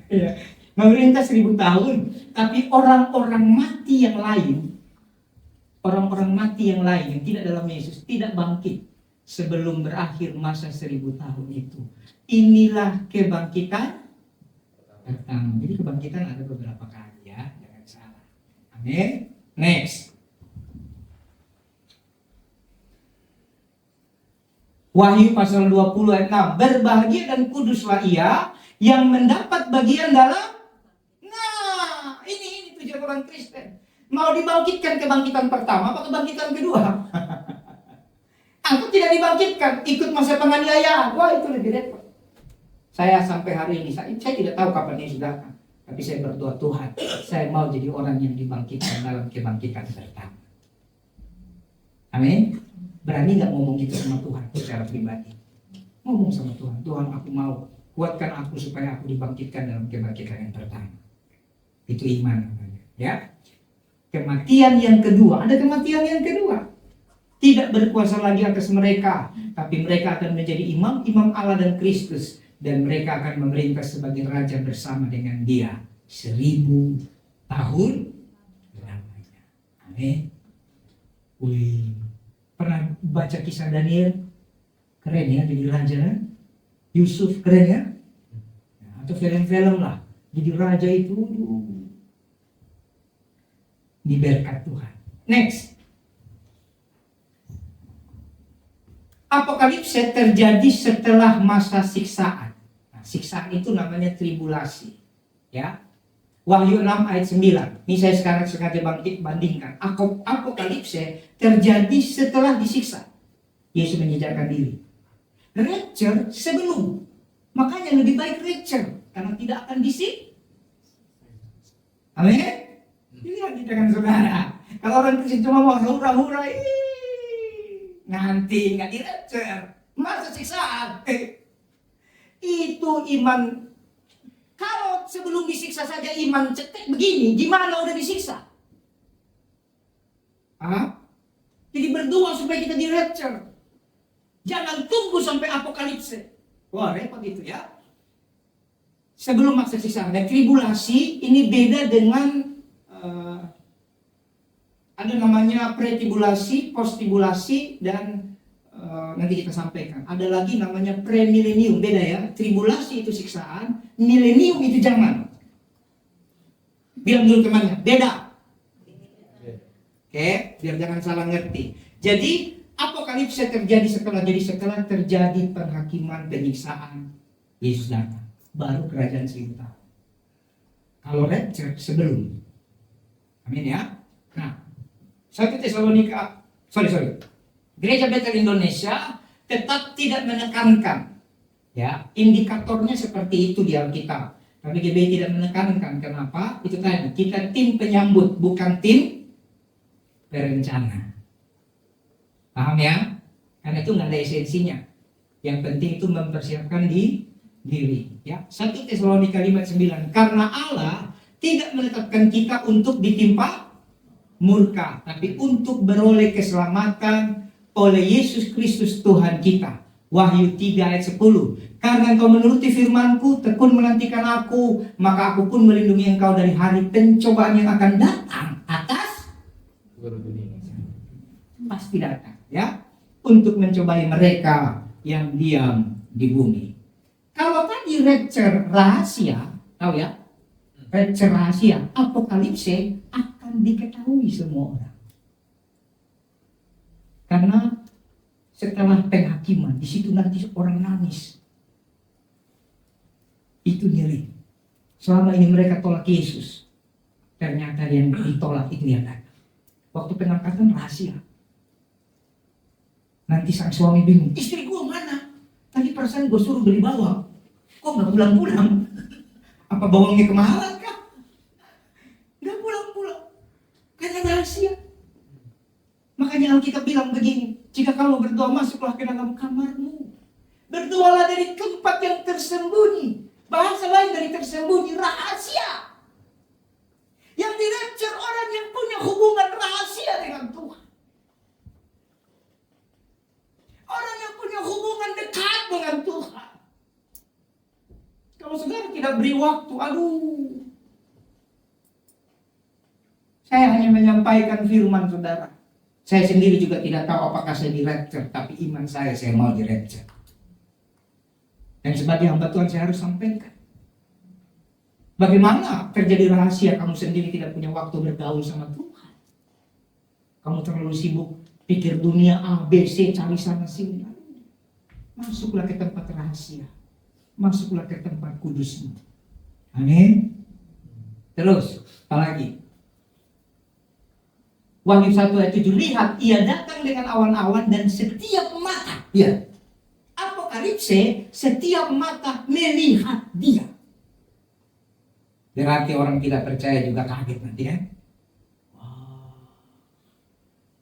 Ya. Memerintah 1000 tahun. Tapi orang-orang mati yang lain, orang-orang mati yang lain yang tidak dalam Yesus, tidak bangkit sebelum berakhir masa 1000 tahun itu. Inilah kebangkitan pertama. Jadi kebangkitan ada beberapa kali ya, jangan salah. Amin. Next. Wahyu pasal 20 ayat 6. Berbahagia dan kuduslah ia yang mendapat bagian dalam. Nah, ini tujuan orang Kristen. Mau dibangkitkan kebangkitan pertama apa kebangkitan kedua? Aku tidak dibangkitkan, ikut masa penganiayaan. Wah, itu lebih repot. Saya sampai hari ini, saya tidak tahu kapan Yesus datang. Tapi saya berdoa, Tuhan, saya mau jadi orang yang dibangkitkan dalam kebangkitan pertama. Amin. Berani gak ngomong gitu sama Tuhan secara pribadi? Ngomong sama Tuhan, Tuhan aku mau, kuatkan aku supaya aku dibangkitkan dalam kebangkitan yang pertama. Itu iman namanya. Ya. Kematian yang kedua, ada kematian yang kedua. Tidak berkuasa lagi atas mereka, tapi mereka akan menjadi imam-imam Allah dan Kristus, dan mereka akan memerintah sebagai raja bersama dengan Dia 1000 tahun lamanya. Amin. Wih, pernah baca kisah Daniel? Keren ya jadi raja kan? Yusuf keren ya? Atau film-film lah, jadi raja itu diberkat Tuhan. Next. Apokalipse terjadi setelah masa siksaan. Nah, siksaan itu namanya tribulasi. Ya. Wahyu 6 ayat 9. Ini saya sekarang sengaja bandingkan. Apokalipse terjadi setelah disiksa. Yesus menyejarkan diri. Rapture sebelum. Makanya lebih baik rapture karena tidak akan disiksa. Amin. Lihat dengan saudara. Kalau orang Kristen cuma mau hura-hura, nanti nggak di-rapture, masa siksaan. Itu iman. Kalau sebelum disiksa saja iman cetek begini, gimana udah disiksa? Jadi berdoa supaya kita di-rapture. Jangan tunggu sampai apokalipse. Wah, repot itu ya. Sebelum masa siksaan. Dan tribulasi ini beda dengan ada namanya pre-tribulasi, post-tribulasi, dan nanti kita sampaikan. Ada lagi namanya pre-milenium, beda ya. Tribulasi itu siksaan, milenium itu zaman. Bilang dulu temannya, beda. Oke, biar jangan salah ngerti. Jadi apokalipse terjadi setelah terjadi penghakiman, penyiksaan, Yesus datang, baru kerajaan 1000 tahun. Kalau rapture sebelum. Amin ya. Nah, 1 Tesalonika, Gereja Betel Indonesia tetap tidak menekankan, ya, indikatornya seperti itu di Alkitab. Tapi GBI tidak menekankan. Kenapa? Itu tadi, kita tim penyambut, bukan tim perencana. Paham ya? Karena itu nggak ada esensinya. Yang penting itu mempersiapkan diri. Ya, 1 Tesalonika 5:9. Karena Allah tidak menetapkan kita untuk ditimpa murka, tapi untuk beroleh keselamatan oleh Yesus Kristus Tuhan kita. Wahyu 3 ayat 10. Karena engkau menuruti firman-Ku, tekun menantikan Aku, maka Aku pun melindungi engkau dari hari pencobaan yang akan datang atas pasti datang, ya, untuk mencobai mereka yang diam di bumi. Kalau tadi rapture rahasia, tahu ya? Rapture rahasia, apokalipse akan diketahui semua orang. Karena setelah penghakiman, di situ nanti orang nangis. Itu ngeri. Selama ini mereka tolak Yesus. Ternyata yang ditolak itu yang datang. Waktu pengangkatan rahasia. Nanti sang suami bingung, istri gue mana? Tadi perasaan gue suruh beli bawang. Kok gak pulang-pulang? Apa bawangnya kemahalan kah? Gak pulang-pulang. Karena rahasia. Makanya Alkitab bilang begini, jika kamu berdoa masuklah ke dalam kamarmu. Berdoalah dari tempat yang tersembunyi. Bahasa lain dari tersembunyi, rahasia. Yang di-rapture orang yang punya hubungan rahasia dengan Tuhan. Orang yang punya hubungan dekat dengan Tuhan. Kalau saudara tidak beri waktu, saya hanya menyampaikan firman saudara. Saya sendiri juga tidak tahu apakah saya di-rapture, tapi iman saya mau di-rapture. Dan sebagai hamba Tuhan saya harus sampaikan. Bagaimana terjadi rahasia kamu sendiri tidak punya waktu bergaul sama Tuhan? Kamu terlalu sibuk pikir dunia A, B, C, cari sana sini. Masuklah ke tempat rahasia. Masuklah ke tempat kudusmu. Amin. Terus, apalagi? Wahyu 1 ayat 7, lihat ia datang dengan awan-awan dan setiap mata, ya, Apokalipse, setiap mata melihat dia. Berarti orang tidak percaya juga kaget nanti ya.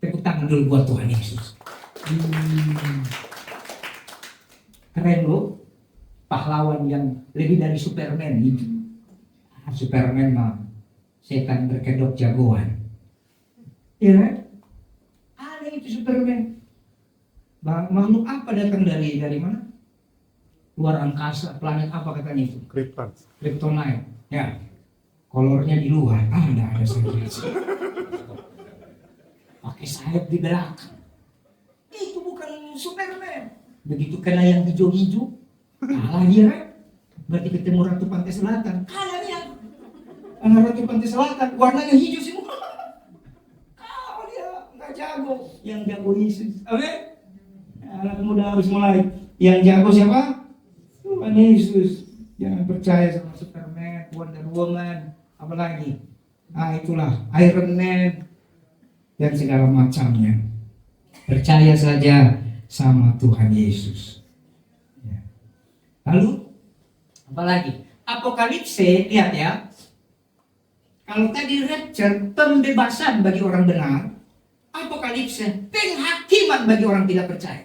Tepuk tangan dulu buat Tuhan Yesus. Keren loh. Pahlawan yang lebih dari Superman itu. Superman mah setan berkedok jagoan. Ya, ada itu Superman. Makhluk apa datang dari mana? Luar angkasa, planet apa katanya itu? Kryptonite. Ya, kolornya di luar. Ada sayap. Pakai sayap di belakang. Itu bukan Superman. Begitu kena yang hijau-hijau, kalah dia kan? Berarti ketemu Ratu Pantai Selatan, kalah dia. Karena Ratu Pantai Selatan warnanya hijau semua. Kalah dia, nggak jago. Yang jago Yesus. Amin. Anak muda harus mulai. Yang jago siapa? Tuhan Yesus. Jangan percaya sama Superman, Wonder Woman, apalagi. Itulah Iron Man dan segala macamnya. Percaya saja sama Tuhan Yesus. Ya. Lalu apalagi? Apokalipse, lihat ya. Kalau tadi rapture, pembebasan bagi orang benar, Apokalipse, penghakiman bagi orang tidak percaya.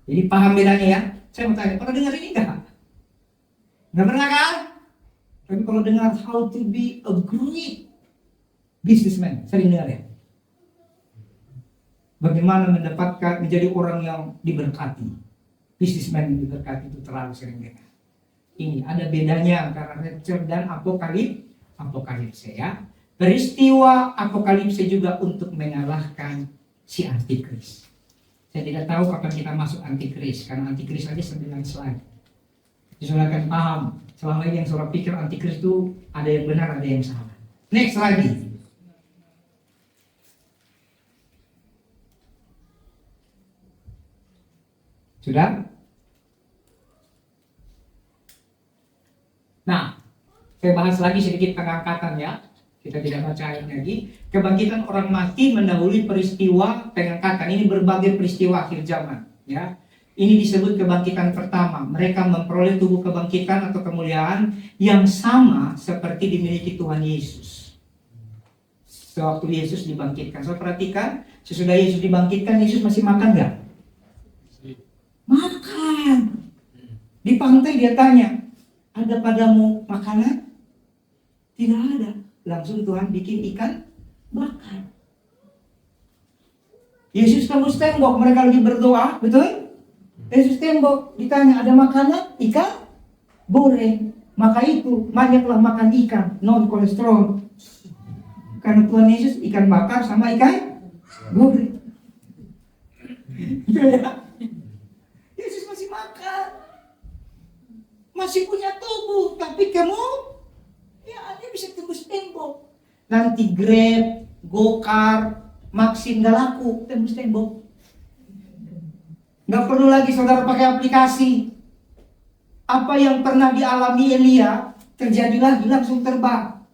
Jadi paham bedanya ya? Saya mau tanya, pernah dengar ini enggak? Nggak pernah kan? Tapi kalau dengar how to be a great businessman, sering dengar ya? Bagaimana mendapatkan menjadi orang yang diberkati. Businessman yang diberkati itu terlalu sering dengar. Ini ada bedanya antara rapture dan apokalipse ya. Peristiwa apokalipse juga untuk mengalahkan si antikris. Saya tidak tahu kapan kita masuk antikris, karena antikris aja 9 slide. Jadi saudara akan paham, selama ini yang saudara pikir antikris itu ada yang benar, ada yang salah. Next lagi. Sudah? Nah, saya bahas lagi sedikit pengangkatan ya. Kita tidak baca ayat lagi. Kebangkitan orang mati mendahului peristiwa pengangkatan. Ini berbagai peristiwa akhir zaman ya. Ini disebut kebangkitan pertama. Mereka memperoleh tubuh kebangkitan atau kemuliaan yang sama seperti dimiliki Tuhan Yesus. Sewaktu Yesus dibangkitkan. So perhatikan, sesudah Yesus dibangkitkan, Yesus masih makan nggak? Makan. Di pantai dia tanya, ada padamu makanan? Tidak ada. Langsung Tuhan bikin ikan bakar. Yesus tembus tembok, mereka lagi berdoa, betul? Yesus tembok, ditanya ada makanan? Ikan goreng. Maka itu banyaklah makan ikan non kolesterol. Karena Tuhan Yesus ikan bakar sama ikan goreng. Yesus masih makan, masih punya tubuh, tapi kamu ya dia bisa tembus tembok. Nanti Grab, Gokar, Maxim gak laku, tembus tembok. Gak perlu lagi saudara pakai aplikasi. Apa yang pernah dialami Elia terjadi lagi, langsung terbang.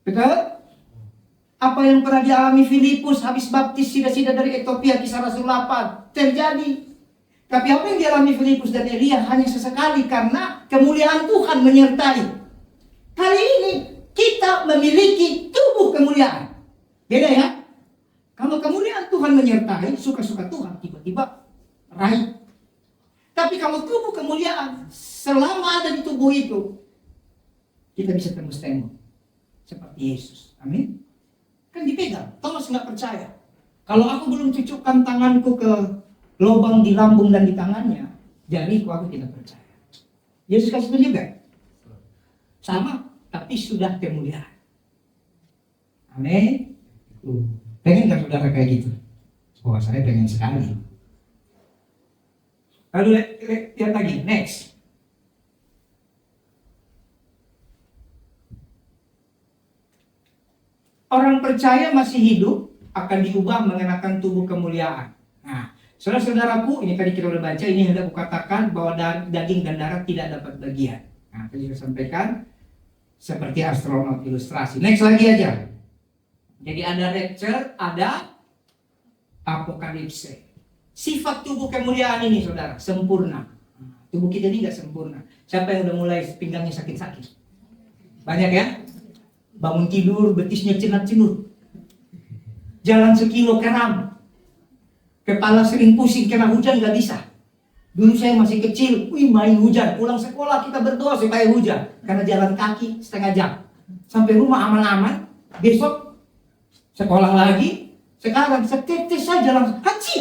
Betul? Apa yang pernah dialami Filipus habis baptis sida-sida dari Ethiopia, Kisah Rasul 8, terjadi. Tapi apa yang dialami Filipus dan Elia hanya sesekali karena kemuliaan Tuhan menyertai. Kali ini kita memiliki tubuh kemuliaan. Beda ya? Kalau kemuliaan Tuhan menyertai, suka-suka Tuhan tiba-tiba raih. Tapi kalau tubuh kemuliaan selama ada di tubuh itu, kita bisa tembus-tembus seperti Yesus. Amin. Kan dipegang. Thomas nggak percaya. Kalau aku belum cucukkan tanganku ke lubang di lambung dan di tangannya, jariku, aku tidak percaya. Yesus kasih tunjuk juga. Sama, tapi sudah kemuliaan. Amin. Pengen nggak saudara kayak gitu? Oh, saya pengen sekali. Lalu lihat lagi, next. Orang percaya masih hidup akan diubah mengenakan tubuh kemuliaan. Nah, saudara-saudaraku, ini tadi kita udah baca, ini hendak kukatakan bahwa daging dan darah tidak dapat bagian. Nah, tadi saya sampaikan seperti astronot ilustrasi. Next lagi aja. Jadi ada rapture, ada apokalipse. Sifat tubuh kemuliaan ini, saudara, sempurna. Tubuh kita ini nggak sempurna. Siapa yang udah mulai pinggangnya sakit-sakit? Banyak ya? Bangun tidur, betisnya cenat-cenut. Jalan sekilo keram. Kepala sering pusing kena hujan, gak bisa. Dulu saya masih kecil, main hujan. Pulang sekolah kita berdoa supaya hujan. Karena jalan kaki setengah jam. Sampai rumah aman-aman. Besok sekolah lagi. Sekarang setetes saja langsung haci.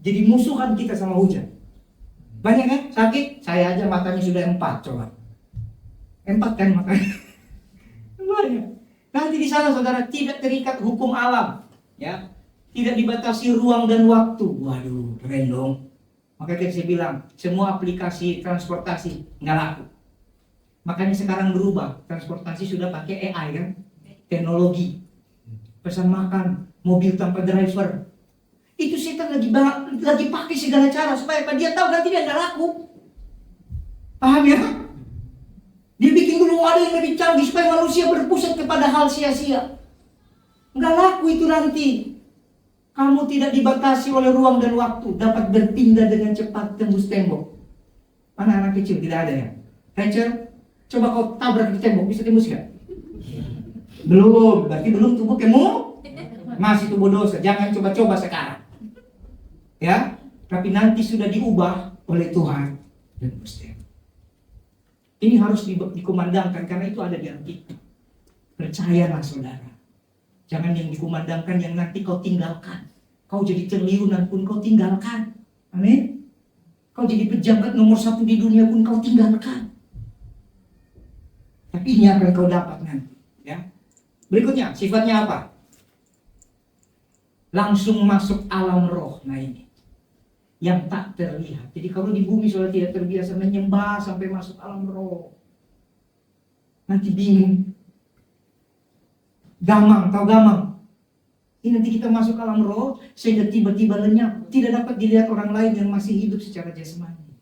Jadi musuhan kita sama hujan. Banyak kan sakit? Saya aja matanya sudah 4, coba. 4 kan matanya. Banyak. Nanti di sana saudara tidak terikat hukum alam, ya, tidak dibatasi ruang dan waktu. Waduh, keren dong. Makanya saya bilang semua aplikasi transportasi nggak laku. Makanya sekarang berubah, transportasi sudah pakai AI kan, teknologi, pesan makan, mobil tanpa driver. Itu setan lagi pakai segala cara supaya dia tahu nanti dia nggak laku. Paham ya? Dia bikin dulu ada yang lebih canggih supaya manusia berpusat kepada hal sia-sia. Nggak laku itu nanti. Kamu tidak dibatasi oleh ruang dan waktu, dapat berpindah dengan cepat tembus tembok. Mana anak kecil tidak ada ya? Hatcher, coba kau tabrak di tembok, bisa tembus nggak? Belum, berarti belum tubuh kamu masih tubuh dosa. Jangan coba-coba sekarang. Ya, tapi nanti sudah diubah oleh Tuhan dan tembus. Ini harus dikumandangkan karena itu ada di Alkitab. Percayalah saudara. Jangan yang dikumandangkan yang nanti kau tinggalkan. Kau jadi triliunan pun kau tinggalkan. Amin. Kau jadi pejabat nomor 1 di dunia pun kau tinggalkan. Tapi ini akan kau dapat nanti. Ya. Berikutnya, sifatnya apa? Langsung masuk alam roh. Nah ini. Yang tak terlihat. Jadi kalau di bumi sudah tidak terbiasa menyembah sampai masuk alam roh, nanti bingung. Gamang, tahu gamang? Ini nanti kita masuk alam roh sehingga tiba-tiba lenyap, tidak dapat dilihat orang lain yang masih hidup secara jasmani.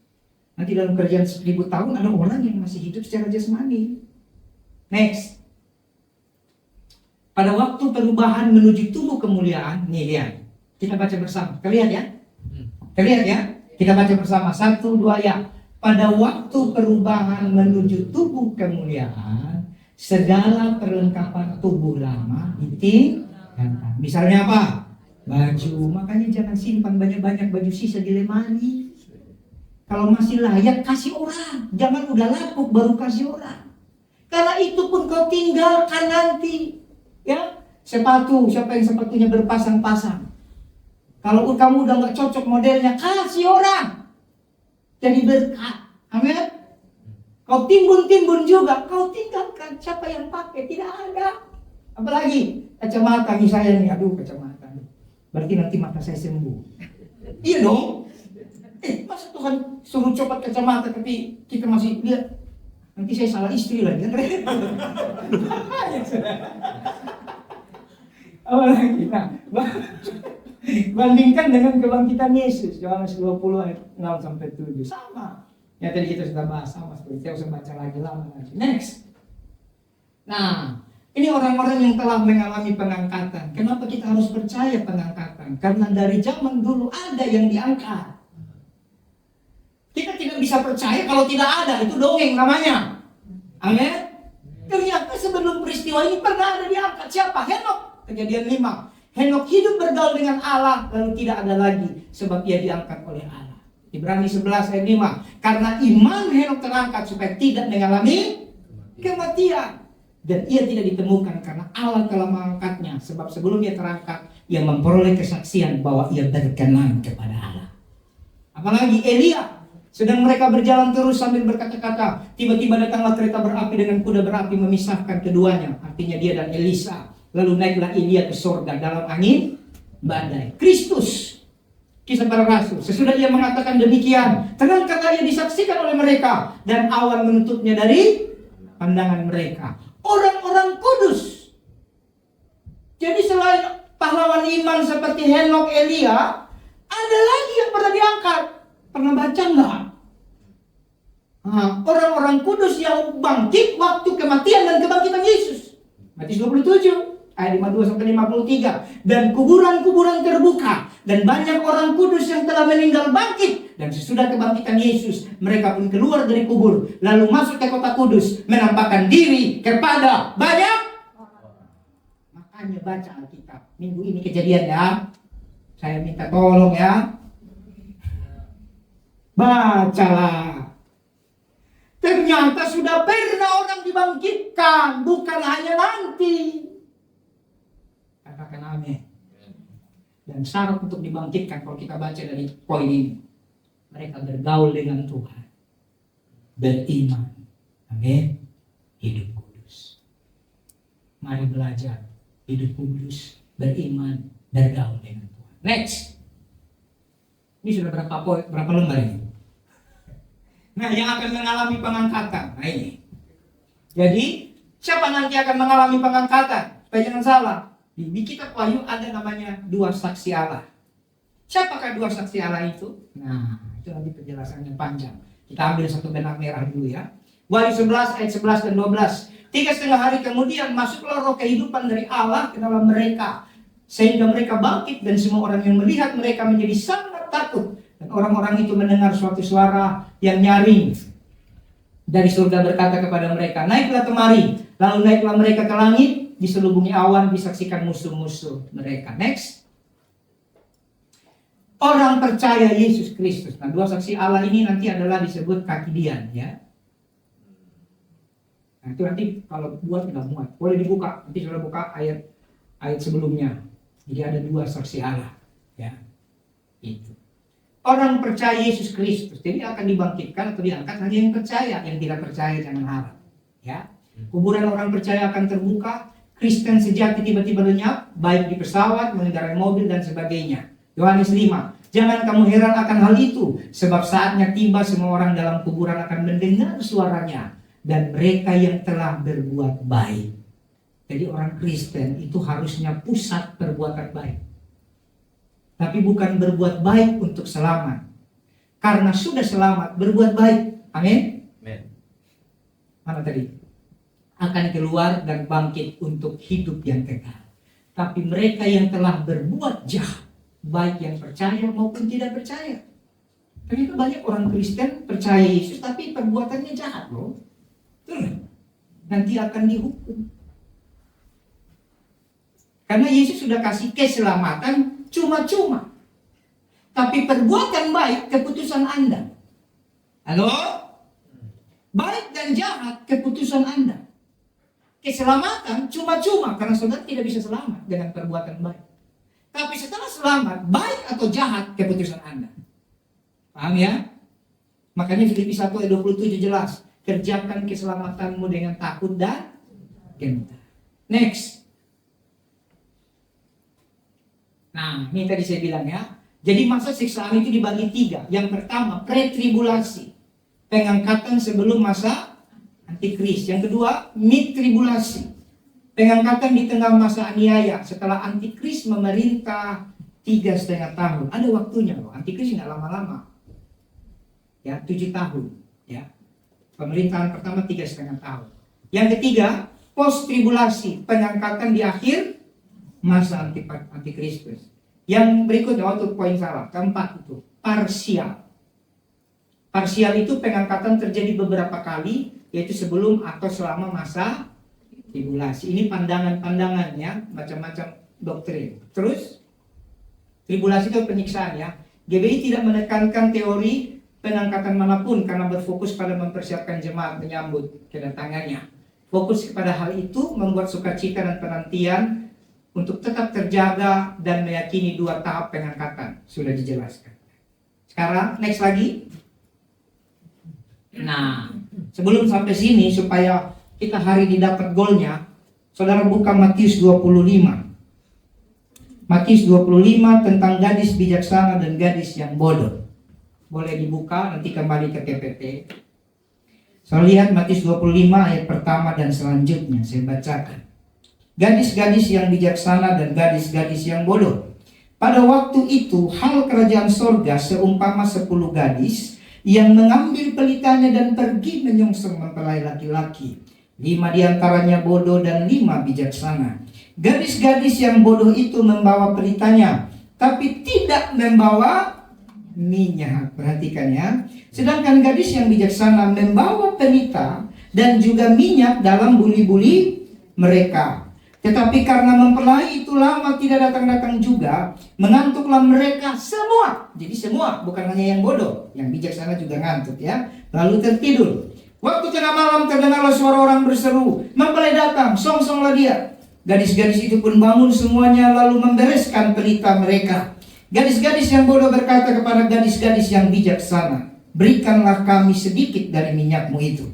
Nanti dalam kerjaan 1000 tahun ada orang yang masih hidup secara jasmani. Next. Pada waktu perubahan menuju tubuh kemuliaan, nih lihat. Kita baca bersama. Kalian ya? Lihat ya, kita baca bersama 1, 2 ya. Pada waktu perubahan menuju tubuh kemuliaan, segala perlengkapan tubuh lama ditinggalkan. Misalnya apa? Baju. Makanya jangan simpan banyak-banyak baju sisa di lemari. Kalau masih layak kasih orang. Jangan udah lapuk baru kasih orang. Karena itu pun kau tinggalkan nanti. Ya, sepatu. Siapa yang sepatunya berpasang-pasang? Kalau kamu udah gak cocok modelnya, kasih orang. Jadi berkat. Amin. Kau timbun-timbun juga, kau tinggalkan. Siapa yang pakai? Tidak ada. Apalagi kacamata nih saya nih. Aduh, kacamata. Berarti nanti mata saya sembuh. Iya dong. Masa Tuhan suruh copot kacamata tapi kita masih lihat. Nanti saya salah istri lagi. Apalagi. Nah, bandingkan dengan kebangkitan Yesus, Yohanes 20 ayat 6-7. Sama. Ya tadi kita sudah bahas sama seperti saya usah baca lagi lama lagi. Next. Nah, ini orang-orang yang telah mengalami pengangkatan. Kenapa kita harus percaya pengangkatan? Karena dari zaman dulu ada yang diangkat. Kita tidak bisa percaya kalau tidak ada, itu dongeng namanya. Amin. Ternyata sebelum peristiwa ini pernah ada diangkat. Siapa? Henok. Kejadian 5. Henok hidup bergaul dengan Allah, lalu tidak ada lagi sebab ia diangkat oleh Allah. Ibrani 11 ayat 5. Karena iman Henok terangkat supaya tidak mengalami kematian. Dan ia tidak ditemukan karena Allah telah mengangkatnya. Sebab sebelum ia terangkat, ia memperoleh kesaksian bahwa ia berkenan kepada Allah. Apalagi Elia. Sedang mereka berjalan terus sambil berkata-kata. Tiba-tiba datanglah kereta berapi dengan kuda berapi memisahkan keduanya. Artinya dia dan Elisa. Lalu naiklah Elia ke sorga dalam angin badai. Kristus. Kisah para Rasul. Sesudah ia mengatakan demikian, terangkatlah ia disaksikan oleh mereka. Dan awan menutupnya dari pandangan mereka. Orang-orang kudus. Jadi selain pahlawan iman seperti Henok, Elia, ada lagi yang pernah diangkat. Pernah baca enggak? Orang-orang kudus yang bangkit waktu kematian dan kebangkitan Yesus. Matius 27 ayat 52-53. Dan kuburan-kuburan terbuka, dan banyak orang kudus yang telah meninggal bangkit. Dan sesudah kebangkitan Yesus, mereka pun keluar dari kubur, lalu masuk ke kota kudus, menampakkan diri kepada banyak. Makanya baca Alkitab. Minggu ini kejadian ya. Saya minta tolong ya. Bacalah. Ternyata sudah pernah orang dibangkitkan, bukan hanya nanti. Katakan amin. Dan syarat untuk dibangkitkan, kalau kita baca dari poin ini, mereka bergaul dengan Tuhan, beriman, amin, hidup kudus. Mari belajar hidup kudus, beriman, bergaul dengan Tuhan. Next. Ini sudah berapa lembar ini? Nah, yang akan mengalami pengangkatan. Nah ini. Jadi, siapa nanti akan mengalami pengangkatan? Supaya jangan salah. Di kitab Wahyu ada namanya 2 saksi Allah. Siapakah 2 saksi Allah itu? Nah, itu nanti penjelasannya panjang. Kita ambil satu benang merah dulu ya. Wahyu 11 ayat 11 dan 12. 3,5 hari kemudian masuklah roh kehidupan dari Allah ke dalam mereka. Sehingga mereka bangkit dan semua orang yang melihat mereka menjadi sangat takut. Dan orang-orang itu mendengar suatu suara yang nyaring dari surga berkata kepada mereka, naiklah kemari. Lalu naiklah mereka ke langit, diselubungi awan, disaksikan musuh-musuh mereka. Next. Orang percaya Yesus Kristus. Nah, 2 saksi Allah ini nanti adalah disebut kaki Dian ya. Nah, itu nanti kalau buat tidak muat. Boleh dibuka, nanti sudah buka ayat sebelumnya. Jadi ada 2 saksi Allah ya. Itu. Orang percaya Yesus Kristus, jadi akan dibangkitkan atau diangkat hanya yang percaya. Yang tidak percaya jangan harap ya. Kuburan orang percaya akan terbuka. Kristen sejati tiba-tiba lenyap, baik di pesawat, mengendarai mobil dan sebagainya. Yohanes 5. Jangan kamu heran akan hal itu, sebab saatnya tiba semua orang dalam kuburan akan mendengar suaranya, dan mereka yang telah berbuat baik. Jadi orang Kristen itu harusnya pusat perbuatan baik. Tapi bukan berbuat baik untuk selamat. Karena sudah selamat, berbuat baik. Amin? Amin. Mana tadi? Akan keluar dan bangkit untuk hidup yang kekal. Tapi mereka yang telah berbuat jahat, baik yang percaya maupun tidak percaya. Ternyata banyak orang Kristen percaya Yesus tapi perbuatannya jahat loh. Betul. Nanti akan dihukum. Karena Yesus sudah kasih keselamatan cuma-cuma. Tapi perbuatan baik keputusan Anda. Halo? Baik dan jahat keputusan Anda. Keselamatan cuma-cuma karena saudara tidak bisa selamat dengan perbuatan baik. Tapi setelah selamat, baik atau jahat keputusan Anda. Paham ya? Makanya Filipi 1 ayat 27 jelas. Kerjakan keselamatanmu dengan takut dan gentar. Next. Nah, ini tadi saya bilang ya. Jadi masa siksaan itu dibagi 3. Yang pertama, pre-tribulasi. Pengangkatan sebelum masa antikris. Yang kedua, mid-tribulasi. Pengangkatan di tengah masa aniaya. Setelah antikris memerintah 3,5 tahun. Ada waktunya loh. Antikris nggak lama-lama. Ya, 7 tahun. Ya, pemerintahan pertama 3,5 tahun. Yang ketiga, post tribulasi, pengangkatan di akhir masa antikristus. Yang berikutnya, waktu poin salah, keempat itu parsial. Parsial itu pengangkatan terjadi beberapa kali, yaitu sebelum atau selama masa tribulasi. Ini pandangan-pandangannya, macam-macam doktrin. Terus, tribulasi itu penyiksaan ya. GBI tidak menekankan teori pengangkatan manapun karena berfokus pada mempersiapkan jemaat menyambut kedatangannya. Fokus kepada hal itu membuat sukacita dan penantian untuk tetap terjaga dan meyakini 2 tahap pengangkatan. Sudah dijelaskan. Sekarang, next lagi. Nah, sebelum sampai sini supaya kita hari ini dapat goalnya, saudara buka Matius 25. Matius 25 tentang gadis bijaksana dan gadis yang bodoh. Boleh dibuka, nanti kembali ke PPT. Saya lihat Matius 25 ayat pertama dan selanjutnya, saya bacakan. Gadis-gadis yang bijaksana dan gadis-gadis yang bodoh. Pada waktu itu, hal kerajaan sorga seumpama 10 gadis yang mengambil pelitanya dan pergi menyongsong mempelai laki-laki. 5 diantaranya bodoh dan 5 bijaksana. Gadis-gadis yang bodoh itu membawa pelitanya, tapi tidak membawa minyak. Perhatikan ya. Sedangkan gadis yang bijaksana membawa pelita dan juga minyak dalam buli-buli mereka. Tetapi karena mempelai itu lama tidak datang-datang juga, mengantuklah mereka semua. Jadi semua, bukan hanya yang bodoh, yang bijaksana juga ngantuk ya. Lalu tertidur. Waktu tengah malam terdengarlah suara orang berseru, mempelai datang, songsonglah dia. Gadis-gadis itu pun bangun semuanya lalu membereskan pelita mereka. Gadis-gadis yang bodoh berkata kepada gadis-gadis yang bijaksana, berikanlah kami sedikit dari minyakmu itu,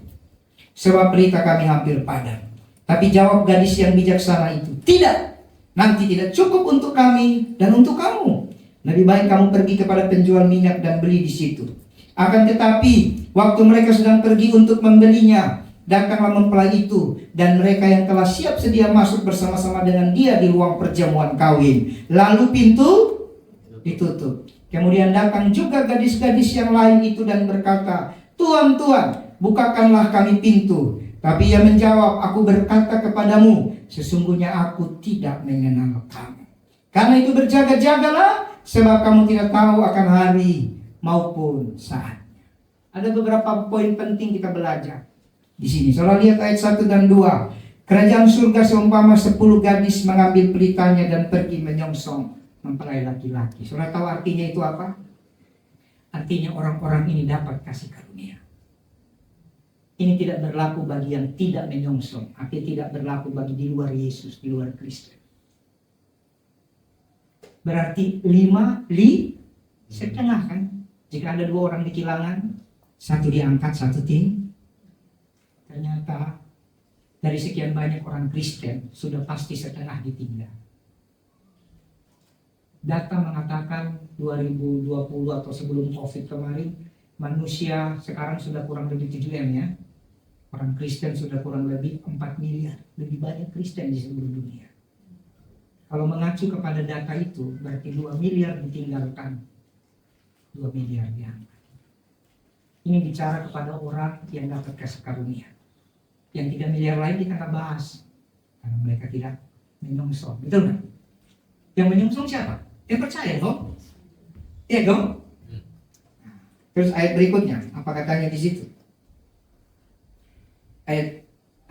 sebab pelita kami hampir padam. Tapi jawab gadis yang bijaksana itu, tidak, nanti tidak cukup untuk kami dan untuk kamu. Lebih baik kamu pergi kepada penjual minyak dan beli di situ. Akan tetapi, waktu mereka sedang pergi untuk membelinya, datanglah mempelai itu, dan mereka yang telah siap sedia masuk bersama-sama dengan dia di ruang perjamuan kawin. Lalu pintu ditutup. Kemudian datang juga gadis-gadis yang lain itu dan berkata, Tuan, Tuan, bukakanlah kami pintu. Tapi ia menjawab, aku berkata kepadamu, sesungguhnya aku tidak mengenal kamu. Karena itu berjaga-jagalah, sebab kamu tidak tahu akan hari maupun saatnya. Ada beberapa poin penting kita belajar di sini. Saudara lihat ayat 1 dan 2. Kerajaan surga seumpama 10 gadis mengambil pelitanya dan pergi menyongsong mempelai laki-laki. Saudara tahu artinya itu apa? Artinya orang-orang ini dapat kasih karunia. Ini tidak berlaku bagi yang tidak menyongsong, artinya tidak berlaku bagi di luar Yesus, di luar Kristus. Berarti 5 setengah kan? Jika ada 2 orang di kilangan, 1 diangkat, 1 tim. Ternyata dari sekian banyak orang Kristen sudah pasti setengah ditinggal. Data mengatakan 2020 atau sebelum COVID kemarin, manusia sekarang sudah kurang lebih 7M ya. Orang Kristen sudah kurang lebih 4 miliar. Lebih banyak Kristen di seluruh dunia. Kalau mengacu kepada data itu, berarti 2 miliar ditinggalkan, 2 miliar diangkat. Ini bicara kepada orang yang dapat kasih karunia. Yang 3 miliar lain kita nggak bahas, karena mereka tidak menyongsong. Betul nggak? Yang menyongsong siapa? Yang percaya dong. Iya dong. Terus ayat berikutnya, apa katanya di situ?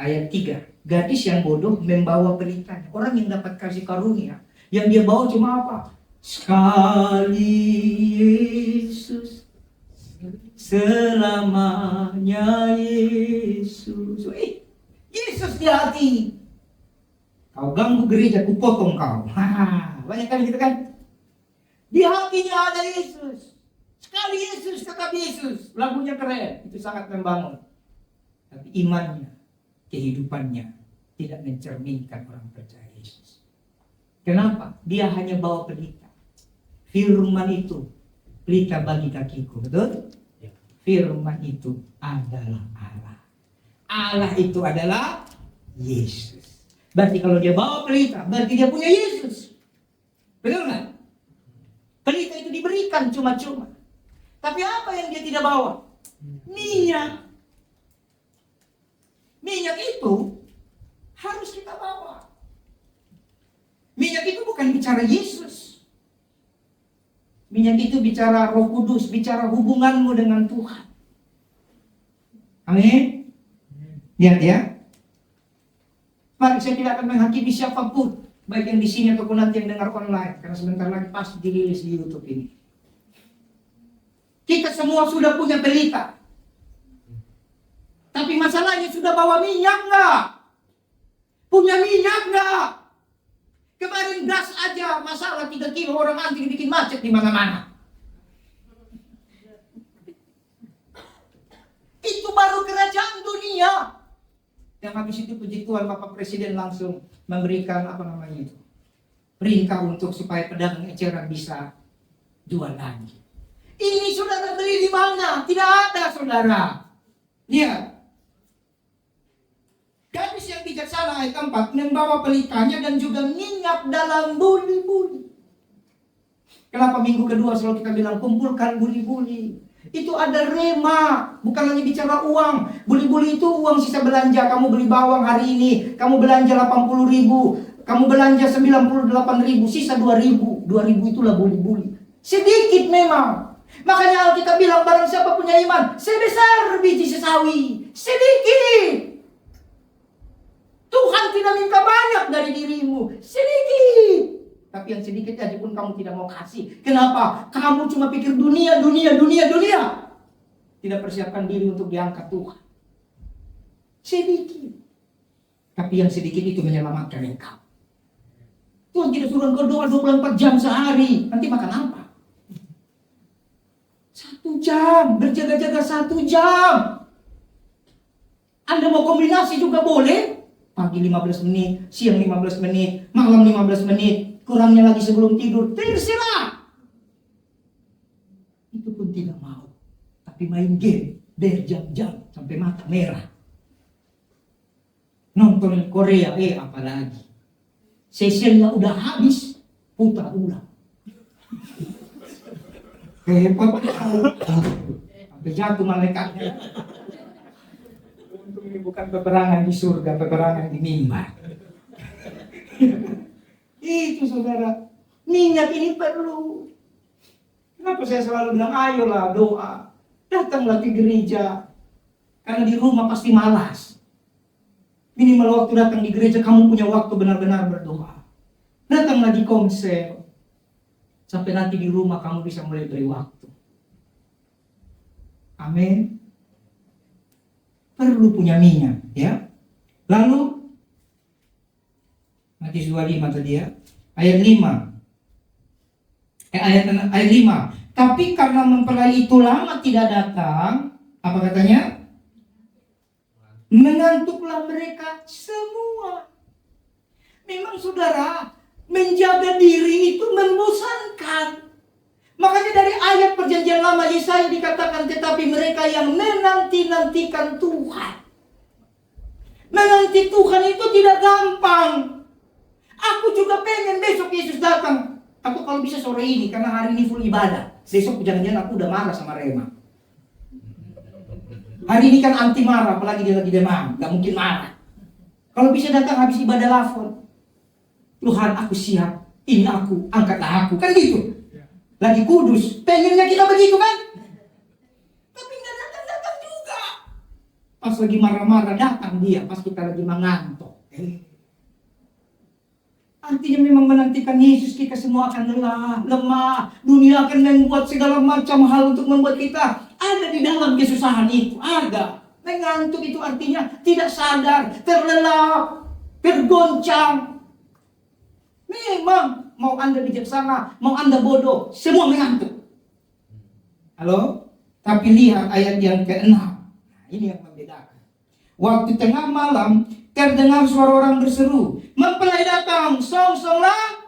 Ayat 3. Gadis yang bodoh membawa pelitanya. Orang yang dapat kasih karunia, yang dia bawa cuma apa? Sekali Yesus, selamanya Yesus. Yesus di hati. Kau ganggu gereja, ku potong kau. Banyak kali gitu kan? Di hatinya ada Yesus. Sekali Yesus, tetap Yesus. Lagunya keren, itu sangat membangun. Tapi imannya, kehidupannya tidak mencerminkan orang percaya Yesus. Kenapa? Dia hanya bawa pelita. Firman itu pelita bagi kakiku, betul? Firman itu adalah Allah. Allah itu adalah Yesus. Berarti kalau dia bawa pelita, berarti dia punya Yesus. Betul nggak? Pelita itu diberikan cuma-cuma. Tapi apa yang dia tidak bawa? Minyak. Minyak itu harus kita bawa. Minyak itu bukan bicara Yesus. Minyak itu bicara Roh Kudus, bicara hubunganmu dengan Tuhan. Amin. Lihat ya. Mari, saya tidak akan menghakimi siapapun, baik yang di sini ataupun nanti yang dengar online, karena sebentar lagi pasti dirilis di YouTube ini. Kita semua sudah punya pelita. Tapi masalahnya sudah bawa minyak nggak? Punya minyak nggak? Kemarin gas aja masalah 3 kilo, orang antri bikin macet di mana-mana. Itu baru kerajaan dunia. Yang habis itu puji Tuhan Bapak Presiden langsung memberikan perintah untuk supaya pedagang eceran bisa jual lagi. Ini saudara beli di mana? Tidak ada saudara. Lihat. Gadis yang bijaksana ayat 4 membawa pelitanya dan juga minyak dalam buli-buli. Kenapa minggu kedua selalu kita bilang kumpulkan buli-buli? Itu ada rema, bukan hanya bicara uang. Buli-buli itu uang sisa belanja. Kamu beli bawang hari ini, kamu belanja 80.000, kamu belanja 98.000, sisa 2.000. 2.000 itulah buli-buli. Sedikit memang. Makanya Alkitab bilang barang siapa punya iman sebesar biji sesawi, sedikit. Tuhan tidak minta banyak dari dirimu, sedikit. Tapi yang sedikit aja pun kamu tidak mau kasih. Kenapa? Kamu cuma pikir dunia. Tidak persiapkan diri untuk diangkat Tuhan. Sedikit. Tapi yang sedikit itu menyelamatkan engkau. Tuhan tidak suruh engkau doa 24 jam sehari. Nanti makan apa? 1 jam. Berjaga-jaga 1 jam. Anda mau kombinasi juga boleh. Pagi 15 menit, siang 15 menit, malam 15 menit, kurangnya lagi sebelum tidur, terserah. Itu pun tidak mau. Tapi main game, berjam-jam sampai mata merah. Nonton Korea, apalagi. Sesinya udah habis, putar ulang. Repot. Sampai jatuh malaikatnya. Ini bukan peperangan di surga, peperangan di mimbar. Itu saudara, minyak ini perlu. Kenapa saya selalu bilang ayolah doa, datanglah ke gereja. Karena di rumah pasti malas. Minimal waktu datang di gereja kamu punya waktu benar-benar berdoa. Datanglah di komsel. Sampai nanti di rumah kamu bisa mulai beri waktu. Amin. Perlu punya minyak, ya. Lalu Matius 25 tadi ya, ayat 5. Ayat 5. Tapi karena mempelai itu lama tidak datang, apa katanya? Mengantuklah mereka semua. Memang saudara, menjaga diri itu membosankan. Makanya dari ayat perjanjian lama Yesaya dikatakan, tetapi mereka yang menanti-nantikan Tuhan. Menanti Tuhan itu tidak gampang. Aku juga pengen besok Yesus datang. Aku kalau bisa sore ini, karena hari ini full ibadah. Besok jangan-jangan aku udah marah sama Rema. Hari ini kan anti marah, apalagi dia lagi demam. Gak mungkin marah. Kalau bisa datang habis ibadah lafon. Tuhan aku siap, ini aku, angkatlah aku. Kan gitu. Lagi kudus, pengennya kita begitu kan? Tapi nggak datang juga. Pas lagi marah-marah datang dia, pas kita lagi mengantuk. Artinya memang menantikan Yesus kita semua akan lelah, lemah. Dunia akan membuat segala macam hal untuk membuat kita ada di dalam kesusahan itu. Ada. Mengantuk itu artinya tidak sadar, terlelap, tergoncang. Memang mau Anda bijaksana, mau Anda bodoh, semua mengantuk. Halo? Tapi lihat ayat yang ke-6. Nah, ini yang membedakan. Waktu tengah malam, terdengar suara orang berseru, mempelai datang, song-songlah.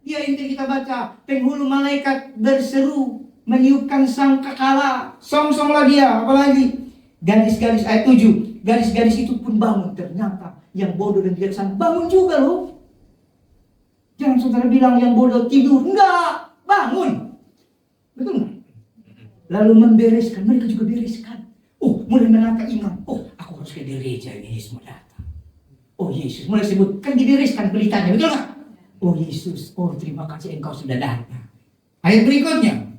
Dia inti kita baca, penghulu malaikat berseru, meniupkan sangkakala, song-songlah dia. Apalagi? Gadis-gadis ayat 7. Gadis-gadis itu pun bangun. Ternyata yang bodoh dan bijaksana bangun juga loh. Jangan saudara bilang yang bodoh tidur. Enggak, bangun. Betul enggak? Lalu membereskan, mereka juga bereskan. mulai menata iman. Oh, aku harus ke gereja, ini Yesus mau datang. Oh Yesus, mulai sebut, kan dibereskan pelitanya, betul nggak? Oh Yesus, oh terima kasih engkau sudah datang. Ayat berikutnya,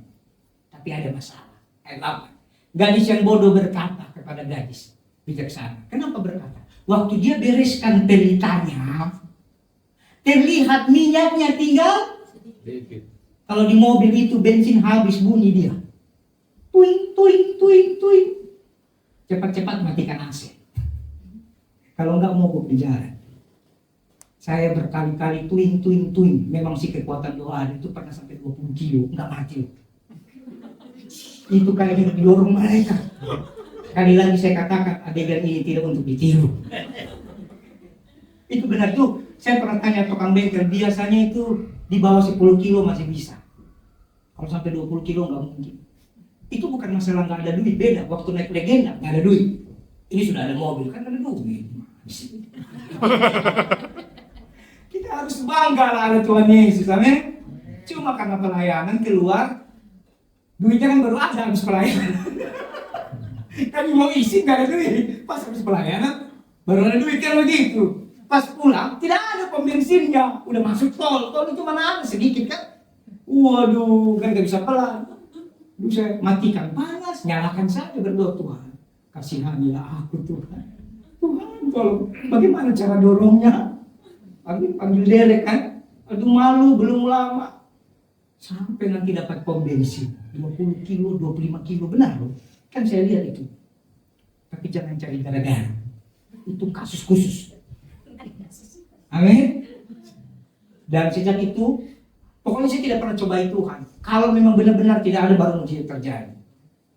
tapi ada masalah. Ayat 8. Gadis yang bodoh berkata kepada gadis bijaksana. Kenapa berkata? Waktu dia bereskan pelitanya, terlihat minyaknya tinggal. Kalau di mobil itu bensin habis, bunyi dia. Tuing, tuing, tuing, tuing. Cepat-cepat matikan AC. Kalau enggak mogok di jalan. Saya berkali-kali tuing, tuing, tuing. Memang sih kekuatan doa itu pernah sampai 20 kilo, enggak mati. Itu kayaknya didorong mereka. Sekali lagi saya katakan, adegan ini tidak untuk ditiru. Itu benar tuh. Saya pernah tanya tukang bengkel, biasanya itu di bawah 10 kilo masih bisa. Kalau sampai 20 kilo nggak mungkin. Itu bukan masalah nggak ada duit, beda. Waktu naik legenda nggak ada duit. Ini sudah ada mobil, kan ada duit. Kita harus bangga lah ada Tuhan Yesus, amin. Cuma karena pelayanan keluar, duitnya kan baru ada habis pelayanan. Kami mau isi nggak ada duit, pas habis pelayanan baru ada duit, kan begitu. Pas pulang tidak ada pom bensinnya, udah masuk tol itu mana ada sedikit kan? Waduh, kan nggak bisa pelan. Bisa matikan panas, nyalakan saja, berdoa, Tuhan kasihanilah aku Tuhan. Tuhan tolong, bagaimana cara dorongnya? Panggil derek kan? Aduh malu, belum lama. Sampai nanti dapat pom bensin 20 kilo, 25 kilo, benar loh. Kan saya lihat itu. Tapi jangan cari gara-gara. Itu kasus khusus. Amin. Dan sejak itu, pokoknya saya tidak pernah cobai Tuhan. Kalau memang benar-benar tidak ada, baru mujizat terjadi.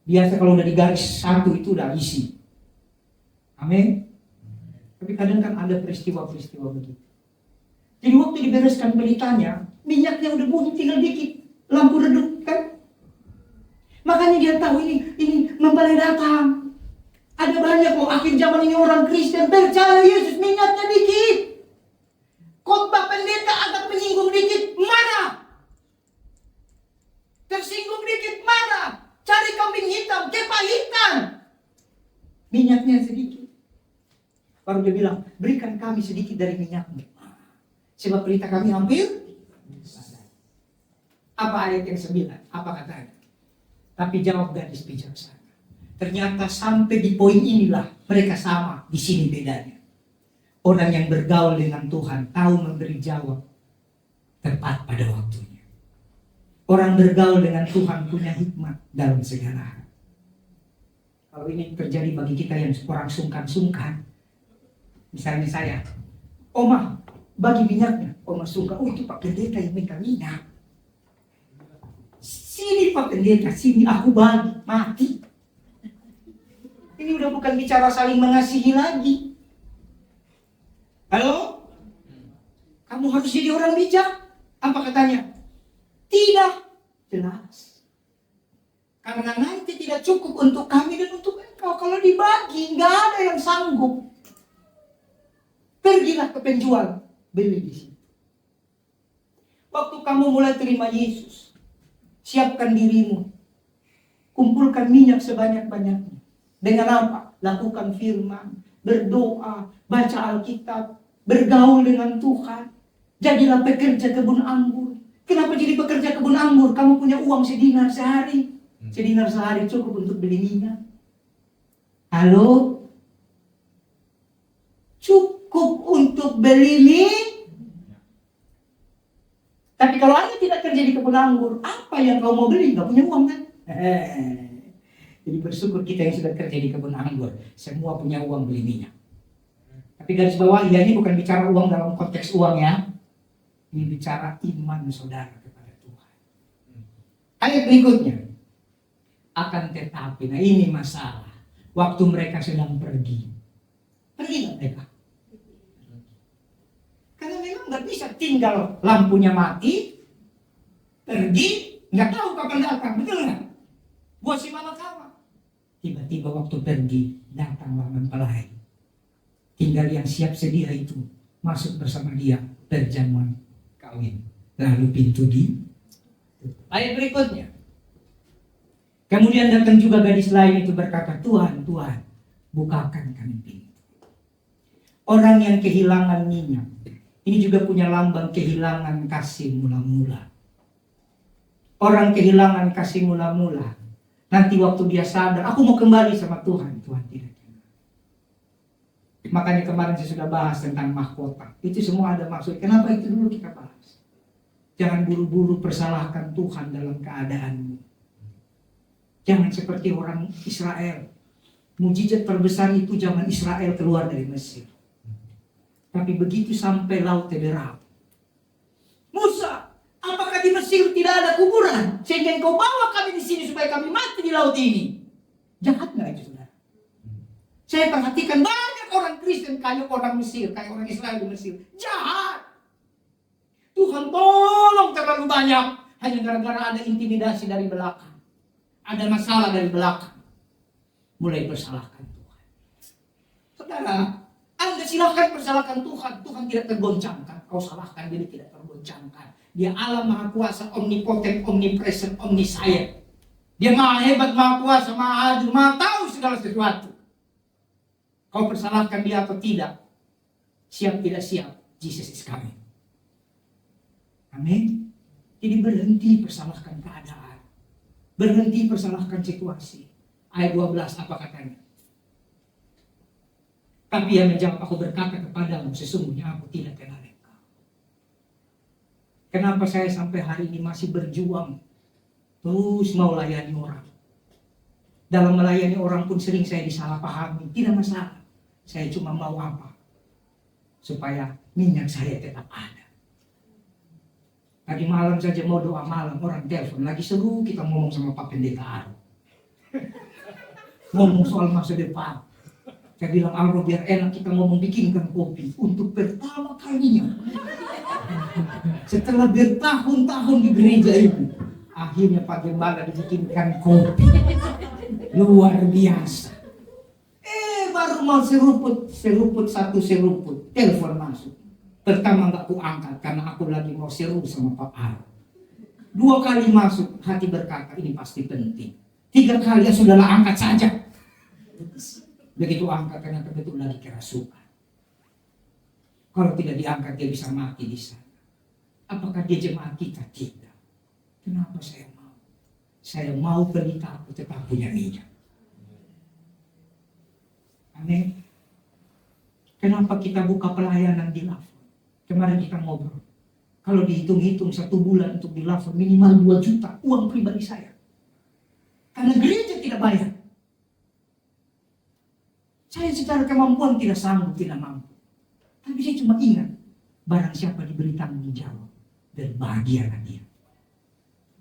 Biasa kalau udah di garis satu itu udah isi. Amin. Tapi kadang kan ada peristiwa-peristiwa begitu. Jadi waktu dibereskan pelitanya, minyaknya udah bunyi tinggal dikit, lampu redup kan. Makanya dia tahu ini mempelai datang. Ada banyak kok akhir zaman ini orang Kristen percaya Yesus, minyaknya dikit. Khotbah pendeta agak menyinggung dikit, marah. Tersinggung dikit, marah. Cari kambing hitam, kepahitan. Minyaknya sedikit. Baru dia bilang, berikan kami sedikit dari minyakmu. Sebab pelita kami hampir. Apa ayat yang 9? Apa katanya? Tapi jawab gadis bijaksana. Ternyata sampai di poin inilah mereka sama. Di sini bedanya. Orang yang bergaul dengan Tuhan tahu memberi jawab tepat pada waktunya. Orang bergaul dengan Tuhan punya hikmat dalam segala hal. Kalau ini terjadi bagi kita yang orang sungkan-sungkan, misalnya saya, Oma bagi minyaknya, Oma sungkan, oh itu Pak Pendeta yang minta minyak. Sini Pak Pendeta, sini aku bagi, mati. Ini udah bukan bicara saling mengasihi lagi. Halo? Kamu harus jadi orang bijak. Apa katanya? Tidak. Jelas. Karena nanti tidak cukup untuk kami dan untuk engkau. Kalau dibagi, nggak ada yang sanggup. Pergilah ke penjual, beli di situ. Waktu kamu mulai terima Yesus, siapkan dirimu. Kumpulkan minyak sebanyak-banyaknya. Dengan apa? Lakukan firman, berdoa, baca Alkitab, bergaul dengan Tuhan. Jadilah pekerja kebun anggur. Kenapa jadi pekerja kebun anggur? Kamu punya uang sedinar sehari. Sedinar sehari cukup untuk beli minyak. Halo? Cukup untuk beli minyak. Tapi kalau Anda tidak kerja di kebun anggur, apa yang kau mau beli? Gak punya uang kan? Jadi bersyukur kita yang sudah kerja di kebun anggur. Semua punya uang beli minyak. Tapi garis bawah, ya ini bukan bicara uang dalam konteks uang ya. Ini bicara iman saudara kepada Tuhan. Ayat berikutnya. Akan tetapi, nah ini masalah. Waktu mereka sedang pergi. Pergilah mereka. Karena memang gak bisa tinggal lampunya mati. Pergi, gak tahu kapan datang. Betul gak? Buat si malakama. Tiba-tiba waktu pergi, datanglah mempelai. Tinggal yang siap sedia itu masuk bersama dia perjamuan kawin. Lalu pintu di ayat berikutnya. Kemudian datang juga gadis lain itu berkata, Tuhan, Tuhan, bukakan kami pintu. Orang yang kehilangan minyak, ini juga punya lambang kehilangan kasih mula-mula. Orang kehilangan kasih mula-mula, nanti waktu dia sadar, aku mau kembali sama Tuhan, Tuhan tidak kenal. Makanya kemarin saya sudah bahas tentang mahkota. Itu semua ada maksud. Kenapa itu dulu kita bahas? Jangan buru-buru persalahkan Tuhan dalam keadaanmu. Jangan seperti orang Israel. Mujizat terbesar itu zaman Israel keluar dari Mesir. Tapi begitu sampai laut terbelah, Musa, apakah di Mesir tidak ada kuburan? Sehingga engkau bawa kami di sini supaya kami mati di laut ini. Jahat nggak itu, saudara? Saya perhatikan banyak orang Kristen kayak orang Mesir, kayak orang Israel di Mesir. Jahat. Tuhan tolong terlalu banyak hanya gara-gara ada intimidasi dari belakang. Ada masalah dari belakang. Mulai persalahkan Tuhan. Saudara, Anda silahkan persalahkan Tuhan. Tuhan tidak tergoncangkan. Kau salahkan diri tidak tergoncangkan. Dia Allah Maha Kuasa, omnipotent, omnipresent, omniscient. Dia Maha Hebat, Maha Kuasa, Maha Adil, Maha tahu segala sesuatu. Kau persalahkan dia atau tidak, siap tidak siap, Jesus is coming. Amin. Jadi berhenti persalahkan keadaan. Berhenti persalahkan situasi. Ayat 12 apa katanya? Tapi ia menjawab, aku berkata kepadamu, sesungguhnya aku tidak kenal engkau. Kenapa saya sampai hari ini masih berjuang terus mau layani orang? Dalam melayani orang pun sering saya disalahpahami. Tidak masalah. Saya cuma mau apa? Supaya minyak saya tetap ada. Tadi malam saja mau doa malam, orang telepon lagi seru, kita ngomong sama Pak Pendeta Aro. Ngomong soal masa depan. Saya bilang, Aro biar enak kita ngomong, bikinkan kopi. Untuk pertama kalinya. Setelah bertahun-tahun di gereja ini, akhirnya Pak Gembala dibikinkan kopi. Luar biasa. Baru mau seruput, telepon masuk. Pertama gak aku angkat karena aku lagi mau seru sama Pak Ar. 2 kali masuk, hati berkata ini pasti penting. 3 kali ya sudahlah, angkat saja. Begitu angkat ternyata betul lagi kerasukan. Kalau tidak diangkat dia bisa mati di sana. Apakah dia jemaat kita? Tidak. Kenapa saya mau? Saya mau pelita aku tetap punya minyak. Amin. Kenapa kita buka pelayanan di Lafon? Kemarin kita ngobrol. Kalau dihitung-hitung 1 bulan untuk di Lafon minimal 2 juta uang pribadi saya. Karena gereja tidak bayar. Saya secara kemampuan tidak sanggup, tidak mampu. Tapi saya cuma ingat, barang siapa diberi tanggung jawab, berbahagialah dia.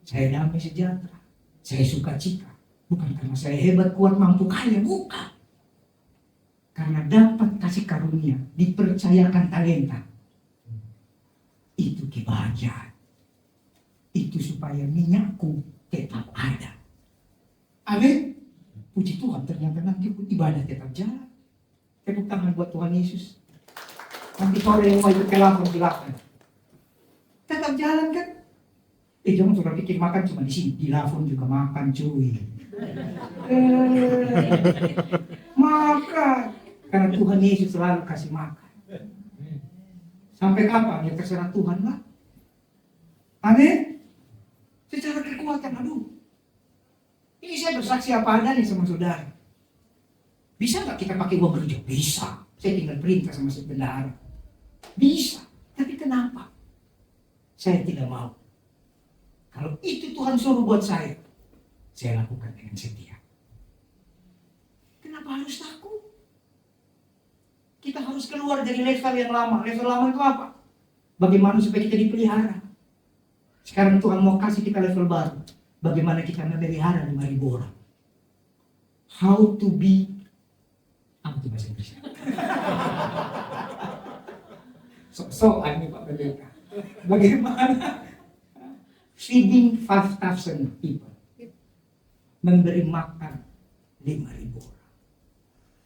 Saya damai sejahtera. Saya sukacita. Bukan karena saya hebat, kuat, mampu, kaya. Bukan. Karena dapat kasih karunia, dipercayakan talenta. Itu kebahagiaan. Itu supaya minyakku tetap ada. Amin. Puji Tuhan, ternyata nanti ibadah tetap jalan. Tepuk tangan buat Tuhan Yesus. Nanti sore yang wajib ke Lafon silakan. Tetap jalan kan? Jangan sudah pikir makan cuma di sini. Di Lafon juga makan cuy. Makan. Karena Tuhan Yesus selalu kasih makan. Sampai kapan? Ya terserah Tuhan lah. Amin. Secara kekuatan, aduh. Ini saya bersaksi apa adanya sama saudara. Bisa gak kita pakai uang gereja? Bisa. Saya tinggal perintah sama bendahara. Bisa. Tapi kenapa? Saya tidak mau. Kalau itu Tuhan suruh buat saya lakukan dengan setia. Kenapa harus takut? Kita harus keluar dari level yang lama. Level lama itu apa? Bagaimana supaya kita dipelihara. Sekarang Tuhan mau kasih kita level baru. Bagaimana kita memelihara 5.000 orang. How to be, apa itu bahasa Inggris? Sok-sokan nih Pak Pendeta. Bagaimana feeding 5,000 people. Memberi makan 5.000 orang.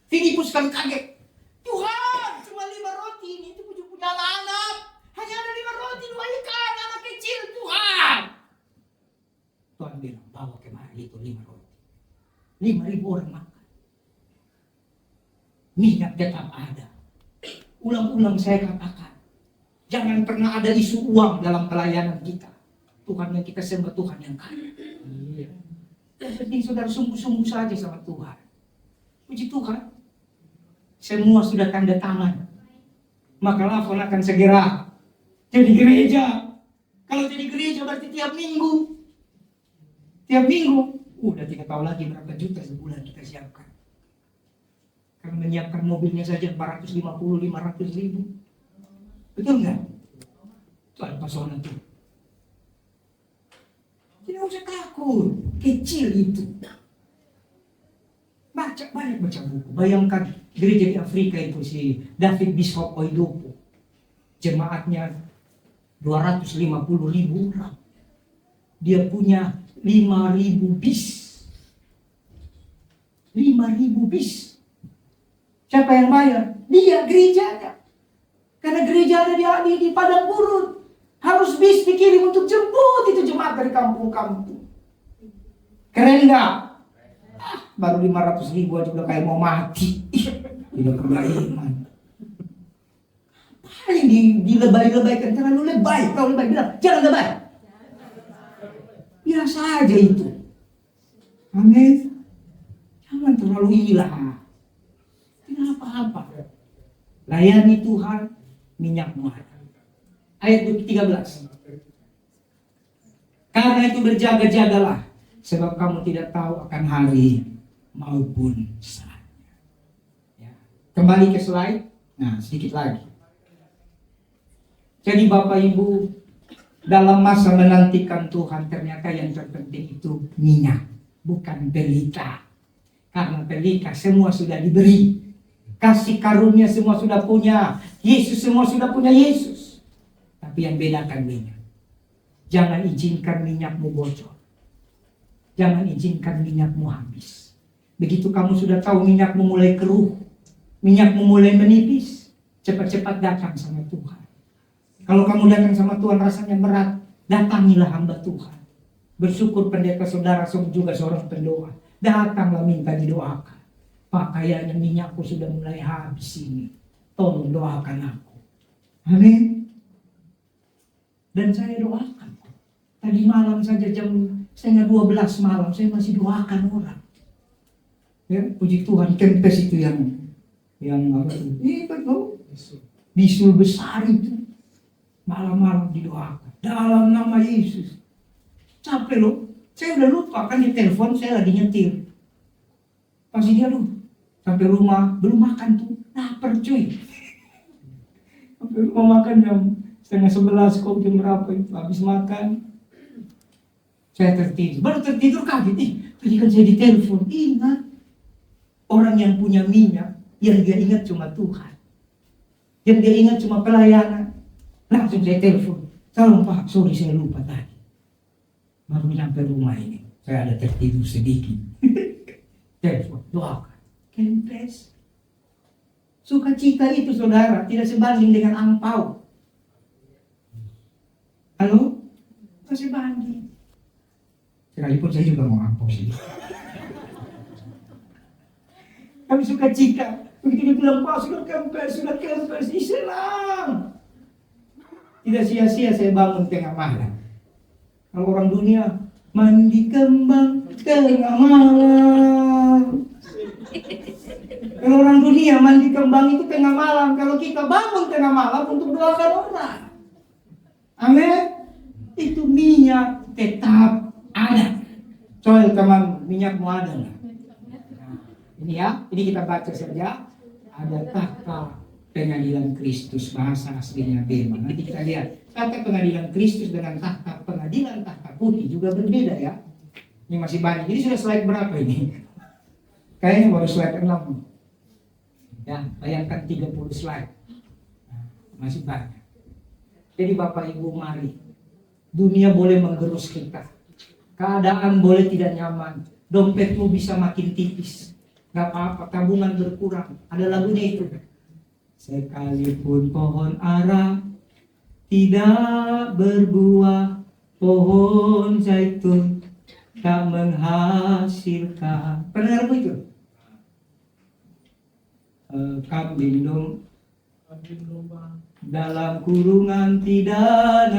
Filipus kan kaget. Tuhan, cuma 5 roti ini, itu punya anak. Hanya ada 5 roti, 2 ikan, anak kecil, Tuhan. Tuhan bilang, bawa kemari itu 5 roti. 5.000 orang makan. Minyak tetap ada. Ulang-ulang saya katakan, jangan pernah ada isu uang dalam pelayanan kita. Tuhan yang kita sembah Tuhan yang kaya. Yang penting saudara sungguh-sungguh saja sama Tuhan. Puji Tuhan. Semua sudah tanda tangan. Maka Lafon akan segera jadi gereja. Kalau jadi gereja berarti tiap minggu. Tiap minggu. Udah 3 tahun lagi berapa juta sebulan kita siapkan. Karena menyiapkan mobilnya saja 450-500 ribu. Betul nggak? Itu ada pasokan itu. Tidak usah takut. Kecil itu. Banyak baca buku. Bayangkan gereja di Afrika itu si David Bishop Oyedepo. Jemaatnya 250.000 orang. Dia punya 5.000 bis. 5.000 bis. Siapa yang bayar? Dia, gerejanya. Karena gereja ada di padang gurun. Harus bis dikirim untuk jemput itu jemaat dari kampung-kampung. Keren nggak? Baru 500 ribu aja udah kayak mau mati. Tidak pernah iman. Paling dilebay-lebaykan. Terlalu lebay. Kalau lebay bilang, jangan lebay. Biasa aja itu. Amin. Jangan terlalu ilah. Tidak apa-apa. Layani Tuhan, minyakmu ada. Ayat 13. Karena itu berjaga-jagalah, sebab kamu tidak tahu akan hari maupun saatnya. Ya. Kembali ke slide. Nah, sedikit lagi. Jadi Bapak Ibu, dalam masa menantikan Tuhan, ternyata yang terpenting itu minyak, bukan pelita. Karena pelita semua sudah diberi. Kasih karunia semua sudah punya. Yesus semua sudah punya Yesus. Tapi yang bedakan minyak. Jangan izinkan minyakmu bocor. Jangan izinkan minyakmu habis. Begitu kamu sudah tahu minyakmu mulai keruh, minyakmu mulai menipis, cepat-cepat datang sama Tuhan. Kalau kamu datang sama Tuhan rasanya berat, datangilah hamba Tuhan. Bersyukur pendeta saudara juga seorang pendoa. Datanglah minta didoakan. Pak, kayaknya minyakku sudah mulai habis ini. Tolong doakan aku. Amin. Dan saya doakan. Tadi malam saja jam 11:30 malam saya masih doakan orang. Ya, puji Tuhan, kempes itu yang apa itu? Betul. Bisul besar itu. Malam-malam didoakan. Dalam nama Yesus. Capek loh. Saya udah lupa kan di telepon saya lagi nyetir. Pasti dia sampai rumah belum makan tuh. Lapar cuy. Sampai rumah makan jam 10:30 kok jam berapa itu. Habis makan. Saya tertidur. Baru tertidur kaget. Tadi kan saya ditelepon. Ingat. Orang yang punya minyak. Yang dia ingat cuma Tuhan. Yang dia ingat cuma pelayanan. Langsung saya telepon. Tolong Pak, sorry saya lupa tadi. Baru sampai rumah ini. Saya ada tertidur sedikit. Telepon, doakan. Kempes. Sukacita itu saudara tidak sebanding dengan angpau. Halo? Tidak sebanding. Sekalipun saya juga mau angpau sih. Kami sukacita. Begitu dia bilang, Pak sudah kempes. Senang. Tidak sia-sia saya bangun tengah malam. Kalau orang dunia mandi kembang tengah malam. Kalau orang dunia mandi kembang itu tengah malam. Kalau kita bangun tengah malam untuk doakan orang. Amin. Itu minyak tetap ada. Soal teman minyakmu ada nggak? Nah, ini ya, ini kita baca saja. Ada tahta pengadilan Kristus, bahasa aslinya Bema. Nanti kita lihat tahta pengadilan Kristus dengan tahta pengadilan tahta putih juga berbeda ya. Ini masih banyak. Ini sudah slide berapa ini? Kayaknya baru slide 6. Ya, bayangkan 30 slide. Nah, masih banyak. Jadi Bapak Ibu mari. Dunia boleh menggerus kita. Keadaan boleh tidak nyaman. Dompetmu bisa makin tipis. Gak apa-apa, tabungan berkurang. Ada lagunya itu. Sekalipun pohon ara tidak berbuah, pohon zaitun tak menghasilkan. Pernah dengar itu? Kambing domba dalam kurungan tidak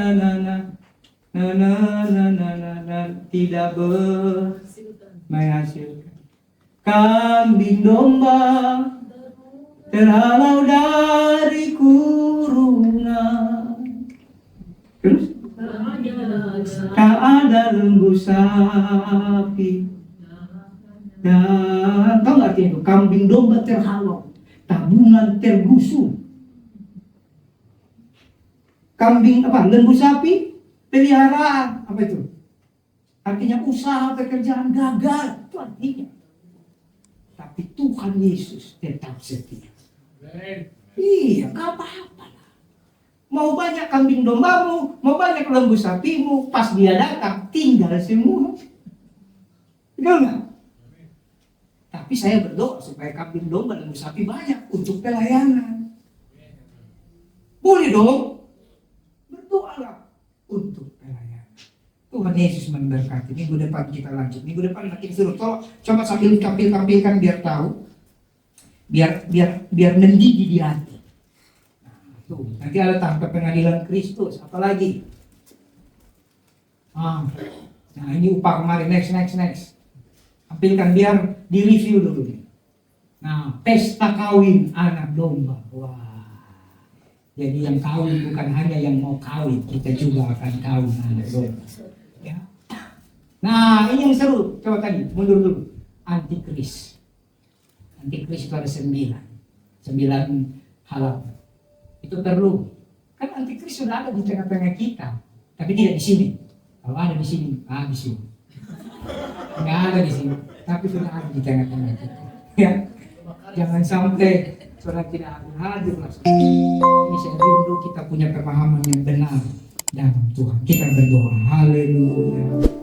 tidak menghasilkan. Kambing domba terhalau dari kurungan. Terus tak ada lembu sapi. Dan tahu nggak artinya itu? Kambing domba terhalau, tabungan tergusur. Kambing apa? Lembu sapi peliharaan, apa itu? Artinya usaha pekerjaan gagal, itu artinya. Tapi Tuhan Yesus tetap setia. Iya, gak apa-apa. Mau banyak kambing dombamu, mau banyak lembu sapimu, pas dia datang tinggal semua. Betul nggak? Tapi saya berdoa supaya kambing domba dan lembu sapi banyak untuk pelayanan. Boleh dong? Berdoalah untuk pelayanan. Tuhan Yesus memberkati. Minggu depan kita lanjut. Minggu depan makin seru. Coba sambil tampilkan biar tahu. Biar mendidih di hati. Tuh, nanti ada tangkap pengadilan Kristus. Apalagi? Nah ini upah kemarin. Next. Tampilkan biar di review dulu nih. Nah, pesta kawin anak domba. Wah. Jadi yang kawin bukan hanya yang mau kawin, kita juga akan kawin anak domba. Ya. Nah, ini yang seru. Coba tadi mundur dulu. Antikris. Antikris itu ada 9 halaman. Itu perlu. Kan antikris sudah ada di tengah-tengah kita, tapi tidak di sini. Kalau ada di sini, di sini. Nggak ada di sini, tapi sudah ada di tengah-tengah kita. Ya, jangan sampai sudah tidak hadir lah. Ini saya rindu kita punya pemahaman yang benar dalam Tuhan. Kita berdoa. Haleluya.